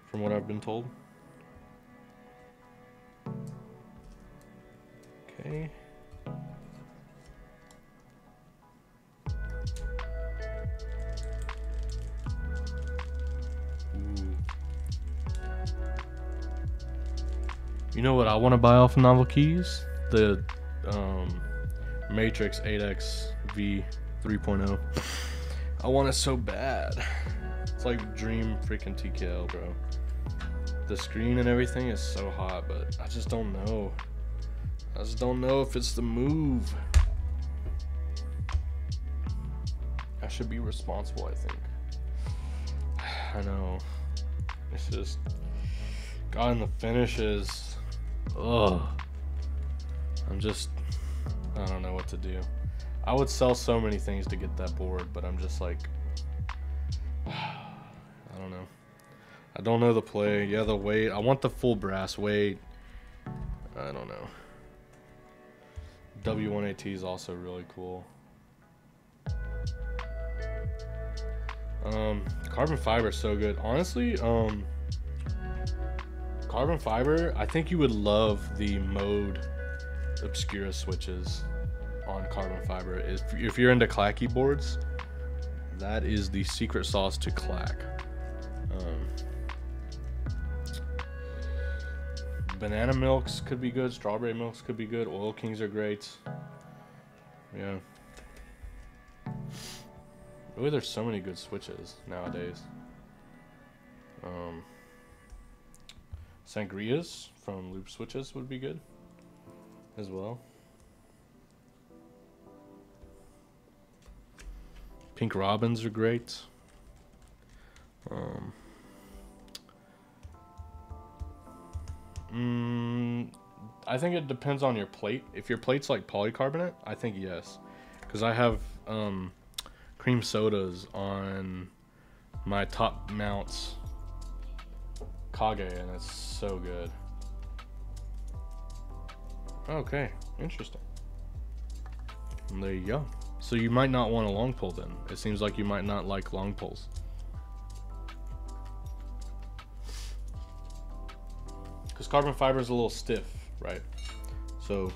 [SPEAKER 1] From what I've been told. Okay. Ooh. You know what I want to buy off of Novel Keys? The Matrix 8X V 3.0. I want it so bad. It's like dream freaking TKL, bro. The screen and everything is so hot, but I just don't know. I just don't know if it's the move. I should be responsible, I think. I know. It's just... God, and the finishes. Ugh. I don't know what to do. I would sell so many things to get that board, but I'm just like... I don't know. I don't know the play. Yeah, the weight. I want the full brass weight. I don't know. W1AT is also really cool. Carbon fiber is so good. Honestly, carbon fiber, I think you would love the mode Obscura switches on carbon fiber. If you're into clacky boards, that is the secret sauce to clack. Banana milks could be good. Strawberry milks could be good. Oil Kings are great. Yeah. Really, there's so many good switches nowadays. Sangrias from Loop Switches would be good as well. Pink Robins are great. I think it depends on your plate. If your plate's like polycarbonate, I think yes. Because I have cream sodas on my top mounts Kage, and it's so good. Okay, interesting. And there you go. So you might not want a long pole then. It seems like you might not like long poles. Because carbon fiber is a little stiff, right? So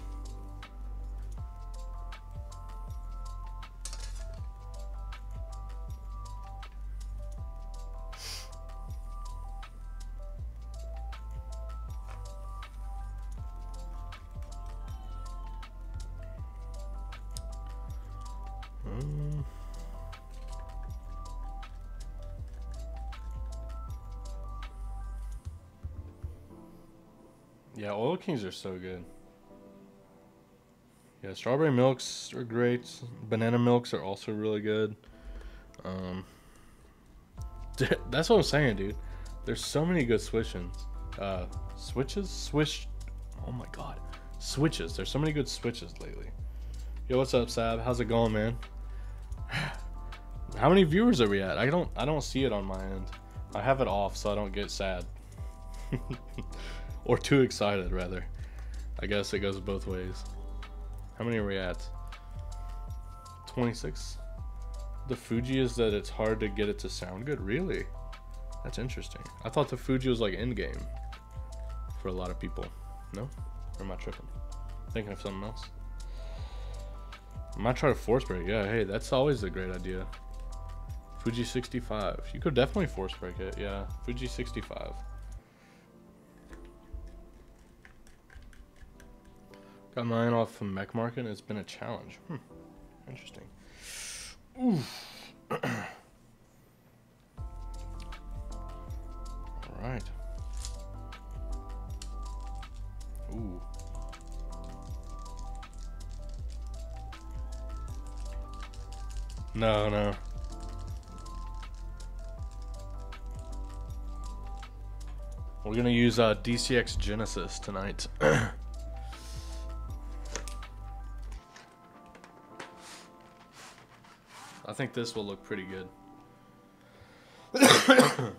[SPEAKER 1] yeah, Oil Kings are so good. Yeah, strawberry milks are great. Banana milks are also really good. That's what I'm saying, dude. There's so many good switches. Oh my god, switches. There's so many good switches lately. Yo, what's up, Sab? How's it going, man? How many viewers are we at? I don't see it on my end. I have it off so I don't get sad. Or too excited, rather. I guess it goes both ways. How many are we at? 26. The Fuji is that it's hard to get it to sound good. Really? That's interesting. I thought the Fuji was like in-game for a lot of people. No? Or am I tripping? Thinking of something else? I might try to force break. Yeah, hey, that's always a great idea. Fuji 65. You could definitely force break it. Yeah, Fuji 65. Got mine off from Mech Market and it's been a challenge. Interesting. Ooh. Alright. Ooh. No. We're gonna use DCX Genesis tonight. I think this will look pretty good.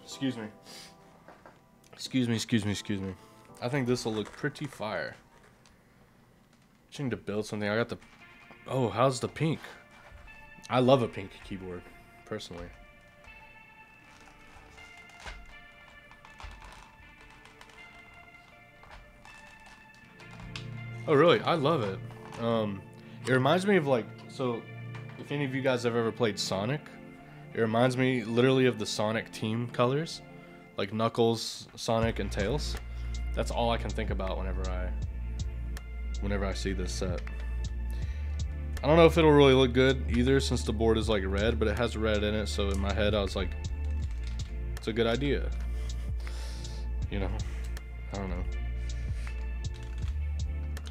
[SPEAKER 1] Excuse me. Excuse me. I think this will look pretty fire. Trying to build something. I got the... Oh, how's the pink? I love a pink keyboard, personally. Oh, really? I love it. It reminds me of like... So, if any of you guys have ever played Sonic, it reminds me literally of the Sonic team colors. Like Knuckles, Sonic, and Tails. That's all I can think about whenever I see this set. I don't know if it'll really look good either since the board is like red, but it has red in it, so in my head I was like, it's a good idea. You know? I don't know.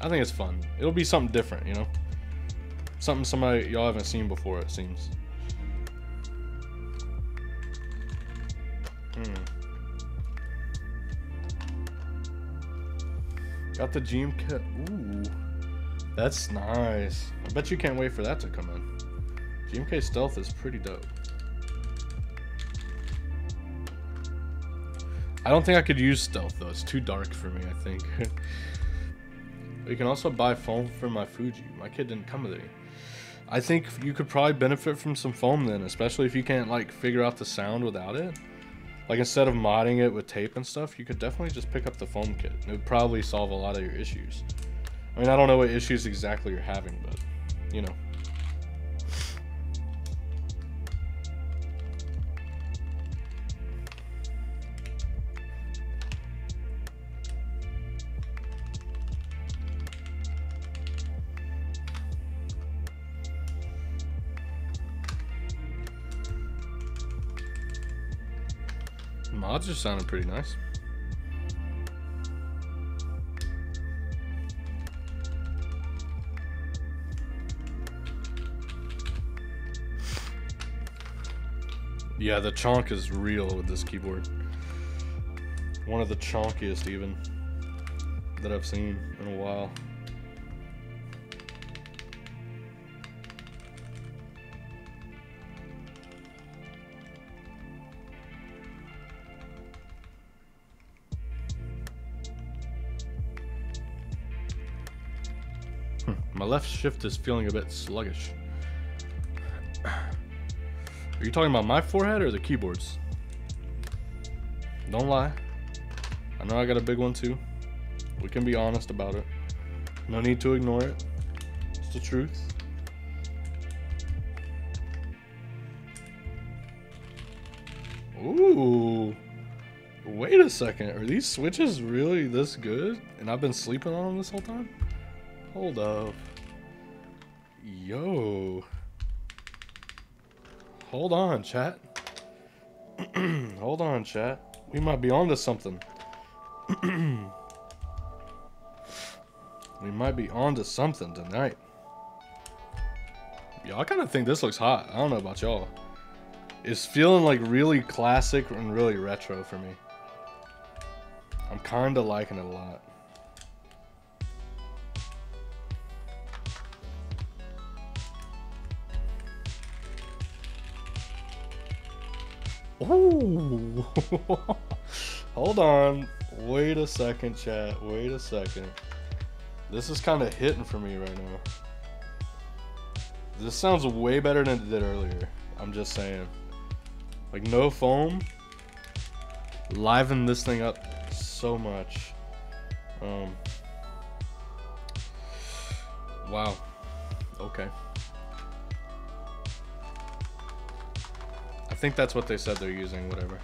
[SPEAKER 1] I think it's fun. It'll be something different, you know? Something y'all haven't seen before, it seems. Got the GMK. Ooh, that's nice. I bet you can't wait for that to come in. GMK Stealth is pretty dope. I don't think I could use Stealth though. It's too dark for me, I think. You can also buy foam for my Fuji. My kid didn't come with any. I think you could probably benefit from some foam then, especially if you can't like figure out the sound without it. Like instead of modding it with tape and stuff, you could definitely just pick up the foam kit. It would probably solve a lot of your issues. I mean, I don't know what issues exactly you're having, but you know. Mods are sounding pretty nice. Yeah, the chonk is real with this keyboard. One of the chonkiest even that I've seen in a while. My left shift is feeling a bit sluggish. Are you talking about my forehead or the keyboards? Don't lie. I know I got a big one too. We can be honest about it. No need to ignore it. It's the truth. Ooh. Wait a second. Are these switches really this good? And I've been sleeping on them this whole time? Hold up. Yo. Hold on, chat. Hold on, chat. We might be onto something. We might be onto something tonight. Y'all kind of think this looks hot. I don't know about y'all. It's feeling like really classic and really retro for me. I'm kind of liking it a lot. Ooh. Hold on. Wait a second, chat. Wait a second. This is kind of hitting for me right now. This sounds way better than it did earlier. I'm just saying. Like, no foam. Liven this thing up so much. Wow. Okay. I think that's what they said they're using, whatever.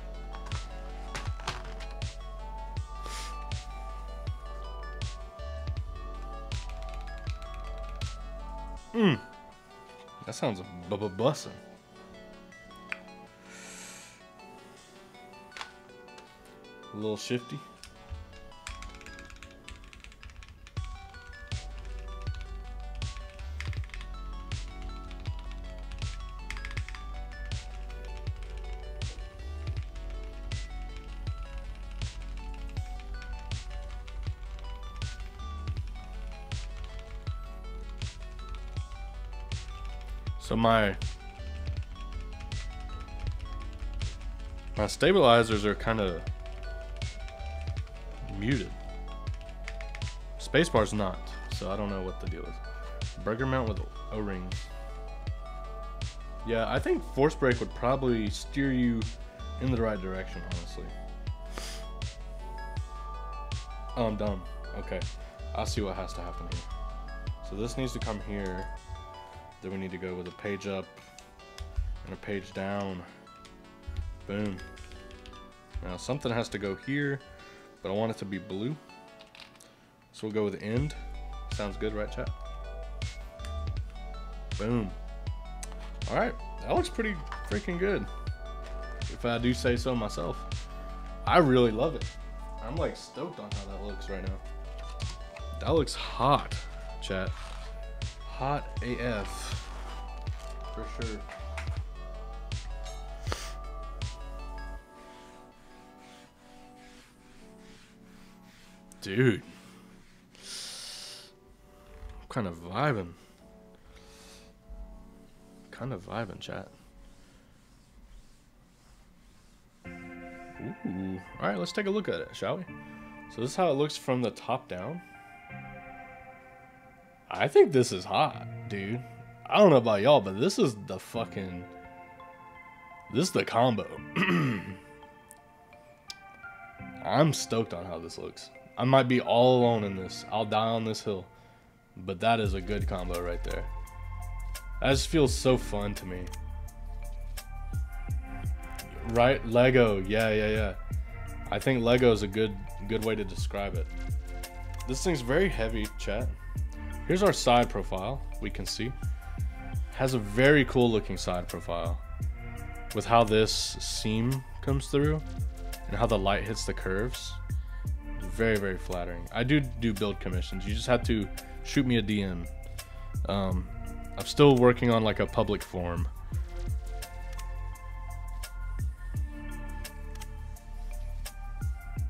[SPEAKER 1] That sounds bussin'. A little shifty. So my stabilizers are kind of muted. Spacebar's not, so I don't know what the deal is. Burger mount with O-rings. Yeah, I think force brake would probably steer you in the right direction, honestly. Oh, I'm dumb. Okay, I'll see what has to happen here. So this needs to come here. Then we need to go with a page up and a page down. Boom. Now something has to go here, but I want it to be blue. So we'll go with end. Sounds good, right, chat? Boom. All right, that looks pretty freaking good, if I do say so myself. I really love it. I'm like stoked on how that looks right now. That looks hot, chat. Hot AF, for sure. Dude, I'm kind of vibing. Chat. Ooh. All right, let's take a look at it, shall we? So this is how it looks from the top down. I think this is hot, dude. I don't know about y'all, but this is the fucking... This is the combo. I'm stoked on how this looks. I might be all alone in this. I'll die on this hill. But that is a good combo right there. That just feels so fun to me. Right? Lego. Yeah. I think Lego is a good way to describe it. This thing's very heavy, chat. Here's our side profile. We can see. Has a very cool looking side profile. With how this seam comes through. And how the light hits the curves. Very, very flattering. I do build commissions. You just have to shoot me a DM. I'm still working on like a public forum.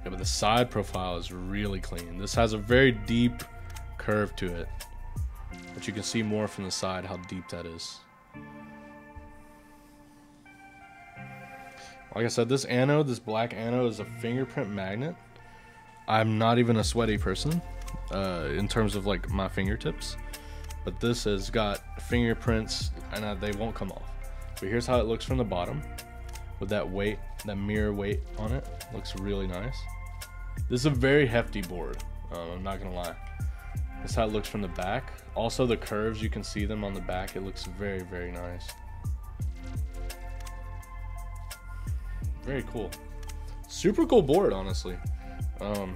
[SPEAKER 1] Yeah, but the side profile is really clean. This has a very deep curve to it. But you can see more from the side how deep that is. Like I said, this anode, this black anode, is a fingerprint magnet. I'm not even a sweaty person in terms of like my fingertips, but this has got fingerprints and they won't come off. But here's how it looks from the bottom with that weight, that mirror weight on it. Looks really nice. This is a very hefty board. I'm not gonna lie. This is how it looks from the back. Also the curves, you can see them on the back. It looks very, very nice. Very cool. Super cool board, honestly. I'm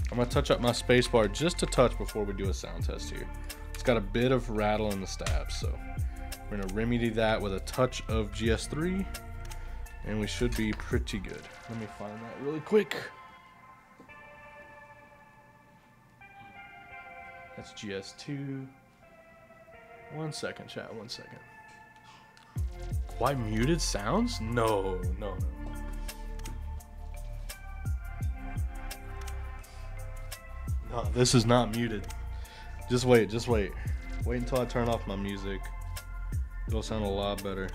[SPEAKER 1] gonna touch up my spacebar just a touch before we do a sound test here. It's got a bit of rattle in the stabs, so we're gonna remedy that with a touch of GS3, and we should be pretty good. Let me find that really quick. That's GS2. 1 second, chat, 1 second. Quite muted sounds? No. No, this is not muted. Just wait. Wait until I turn off my music. It'll sound a lot better.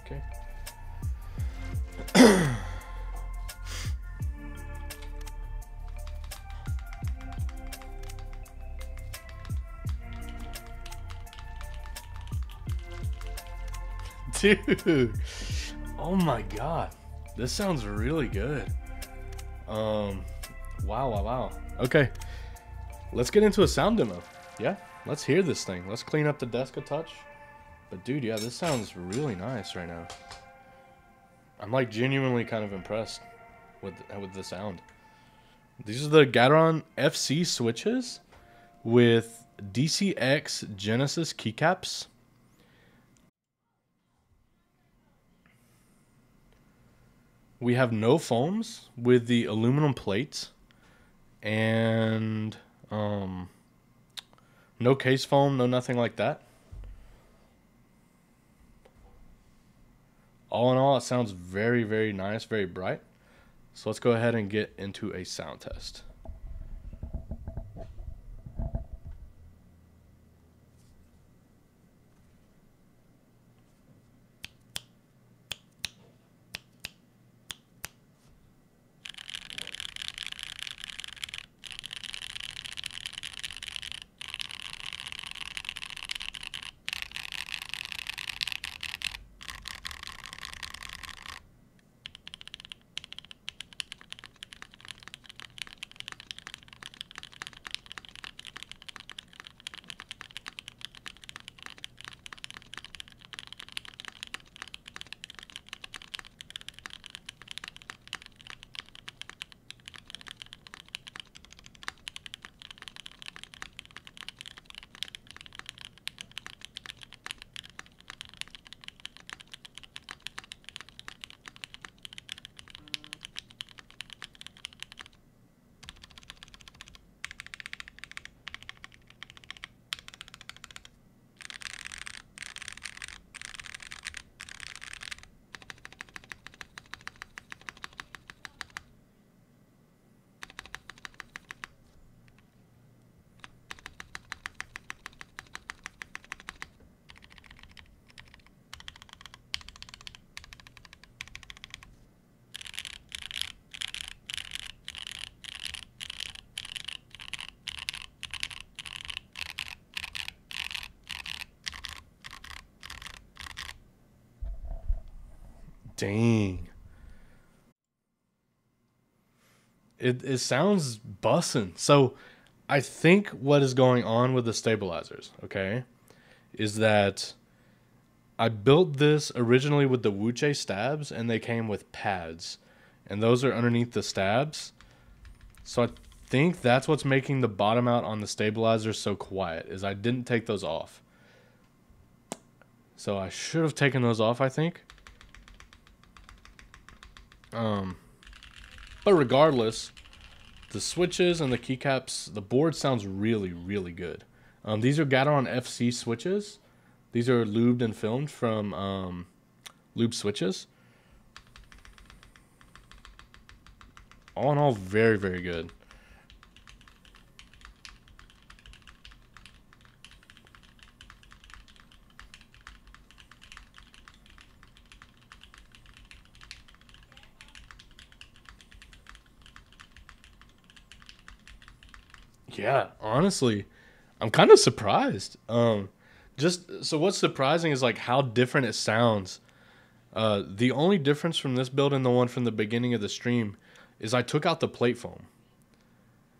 [SPEAKER 1] Okay. Dude. Oh my god. This sounds really good. Wow. Okay. Let's get into a sound demo. Yeah, let's hear this thing. Let's clean up the desk a touch. But dude, yeah, this sounds really nice right now. I'm like genuinely kind of impressed with the sound. These are the Gateron FC switches with DCX Genesis keycaps. We have no foams with the aluminum plates and no case foam, no nothing like that. All in all, it sounds very, very nice, very bright. So let's go ahead and get into a sound test. Dang. It sounds bussin'. So I think what is going on with the stabilizers, okay, is that I built this originally with the Wuche stabs and they came with pads. And those are underneath the stabs. So I think that's what's making the bottom out on the stabilizers so quiet, is I didn't take those off. So I should have taken those off, I think. But regardless, the switches and the keycaps, the board sounds really, really good. These are Gateron FC switches. These are lubed and filmed from Lube Switches. All in all, very, very good. Yeah, honestly, I'm kind of surprised. Just so what's surprising is like how different it sounds. The only difference from this build and the one from the beginning of the stream is I took out the plate foam.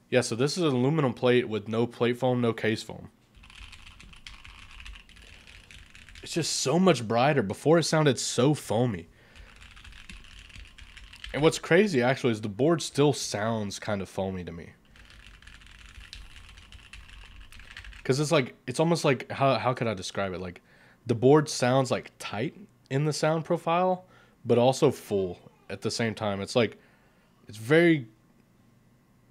[SPEAKER 1] Yeah, so this is an aluminum plate with no plate foam, no case foam. It's just so much brighter. Before it sounded so foamy. And what's crazy actually is the board still sounds kind of foamy to me. Because it's like, it's almost like, how could I describe it? Like, the board sounds like tight in the sound profile, but also full at the same time. It's like, it's very,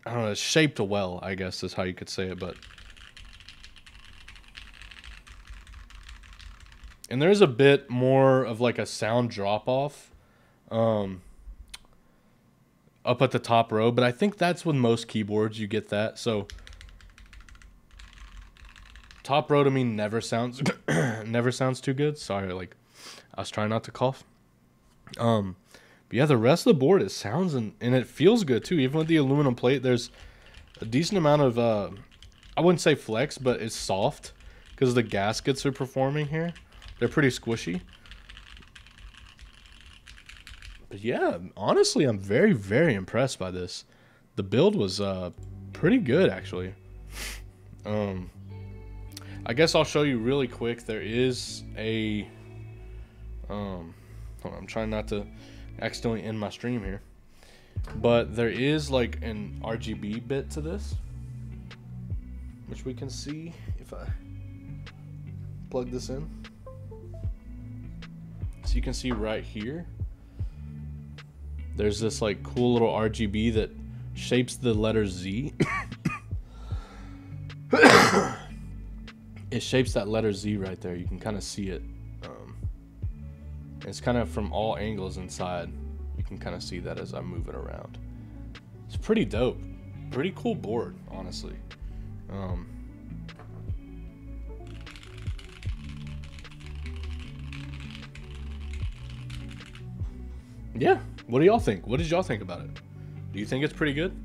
[SPEAKER 1] I don't know, it's shaped well, I guess is how you could say it, but. And there's a bit more of like a sound drop off up at the top row, but I think that's with most keyboards you get that, so. Top row to me never sounds never sounds too good. Sorry, like I was trying not to cough. But yeah, the rest of the board, it sounds and it feels good too. Even with the aluminum plate, there's a decent amount of I wouldn't say flex, but it's soft because the gaskets are performing here. They're pretty squishy. yeah, honestly, I'm very, very impressed by this. The build was pretty good, actually. I guess I'll show you really quick. There is a hold on, I'm trying not to accidentally end my stream here, but there is like an RGB bit to this, which we can see if I plug this in. So you can see right here, there's this like cool little RGB that shapes the letter Z. It shapes that letter Z right there. You can kind of see it. It's kind of from all angles inside. You can kind of see that as I move it around. It's pretty dope. Pretty cool board, honestly. Yeah, what do y'all think? What did y'all think about it? Do you think it's pretty good?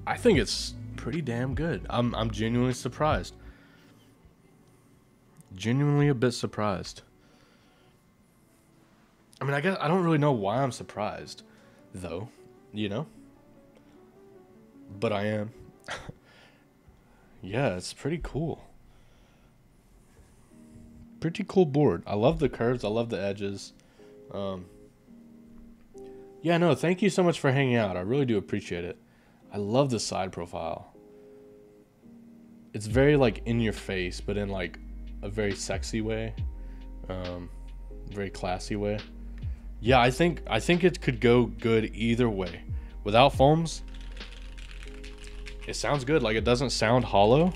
[SPEAKER 1] I think it's pretty damn good. I'm genuinely surprised. Genuinely a bit surprised. I mean, I guess I don't really know why I'm surprised, though, you know? But I am. Yeah, it's pretty cool. Pretty cool board. I love the curves. I love the edges. Yeah, no, thank you so much for hanging out. I really do appreciate it. I love the side profile. It's very, like, in your face, but in, like, a very sexy way. Very classy way. Yeah, I think it could go good either way. Without foams, it sounds good. Like, it doesn't sound hollow.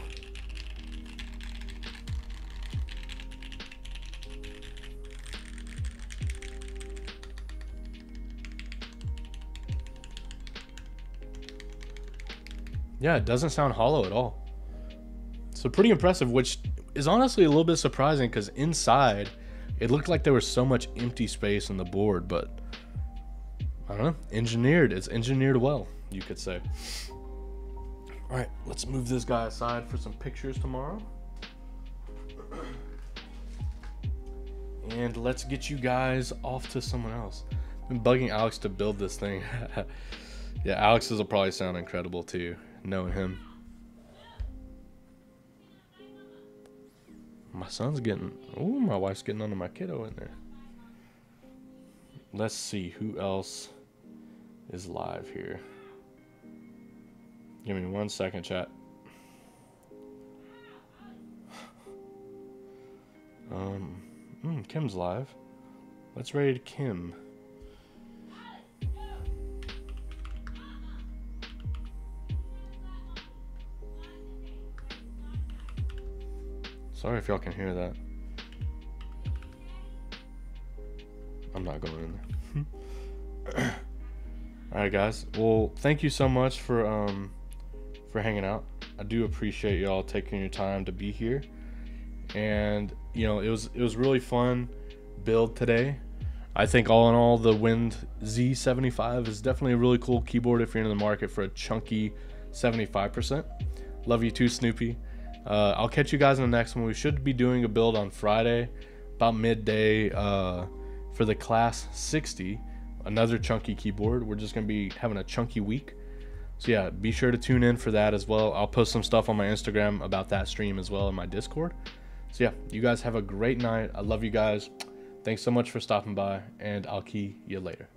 [SPEAKER 1] Yeah, it doesn't sound hollow at all. So pretty impressive, which is honestly a little bit surprising because inside it looked like there was so much empty space on the board, but I don't know, engineered. It's engineered well, you could say. All right, let's move this guy aside for some pictures tomorrow. And let's get you guys off to someone else. I've been bugging Alex to build this thing. Yeah, Alex's will probably sound incredible too, knowing him. My son's getting, oh, my wife's getting under my kiddo in there. Let's see who else is live here. Give me 1 second, chat. Kim's live. Let's raid Kim. Sorry if y'all can hear that. I'm not going in there. Alright guys, well thank you so much for hanging out. I do appreciate y'all taking your time to be here. And you know, it was really fun build today. I think all in all the Wind Z75 is definitely a really cool keyboard if you're in the market for a chunky 75%. Love you too, Snoopy. I'll catch you guys in the next one. We should be doing a build on Friday about midday for the Class 60, another chunky keyboard. We're just gonna be having a chunky week, so yeah, be sure to tune in for that as well. I'll post some stuff on my Instagram about that stream as well in my Discord. So yeah, you guys have a great night. I love you guys. Thanks so much for stopping by, and I'll key you later.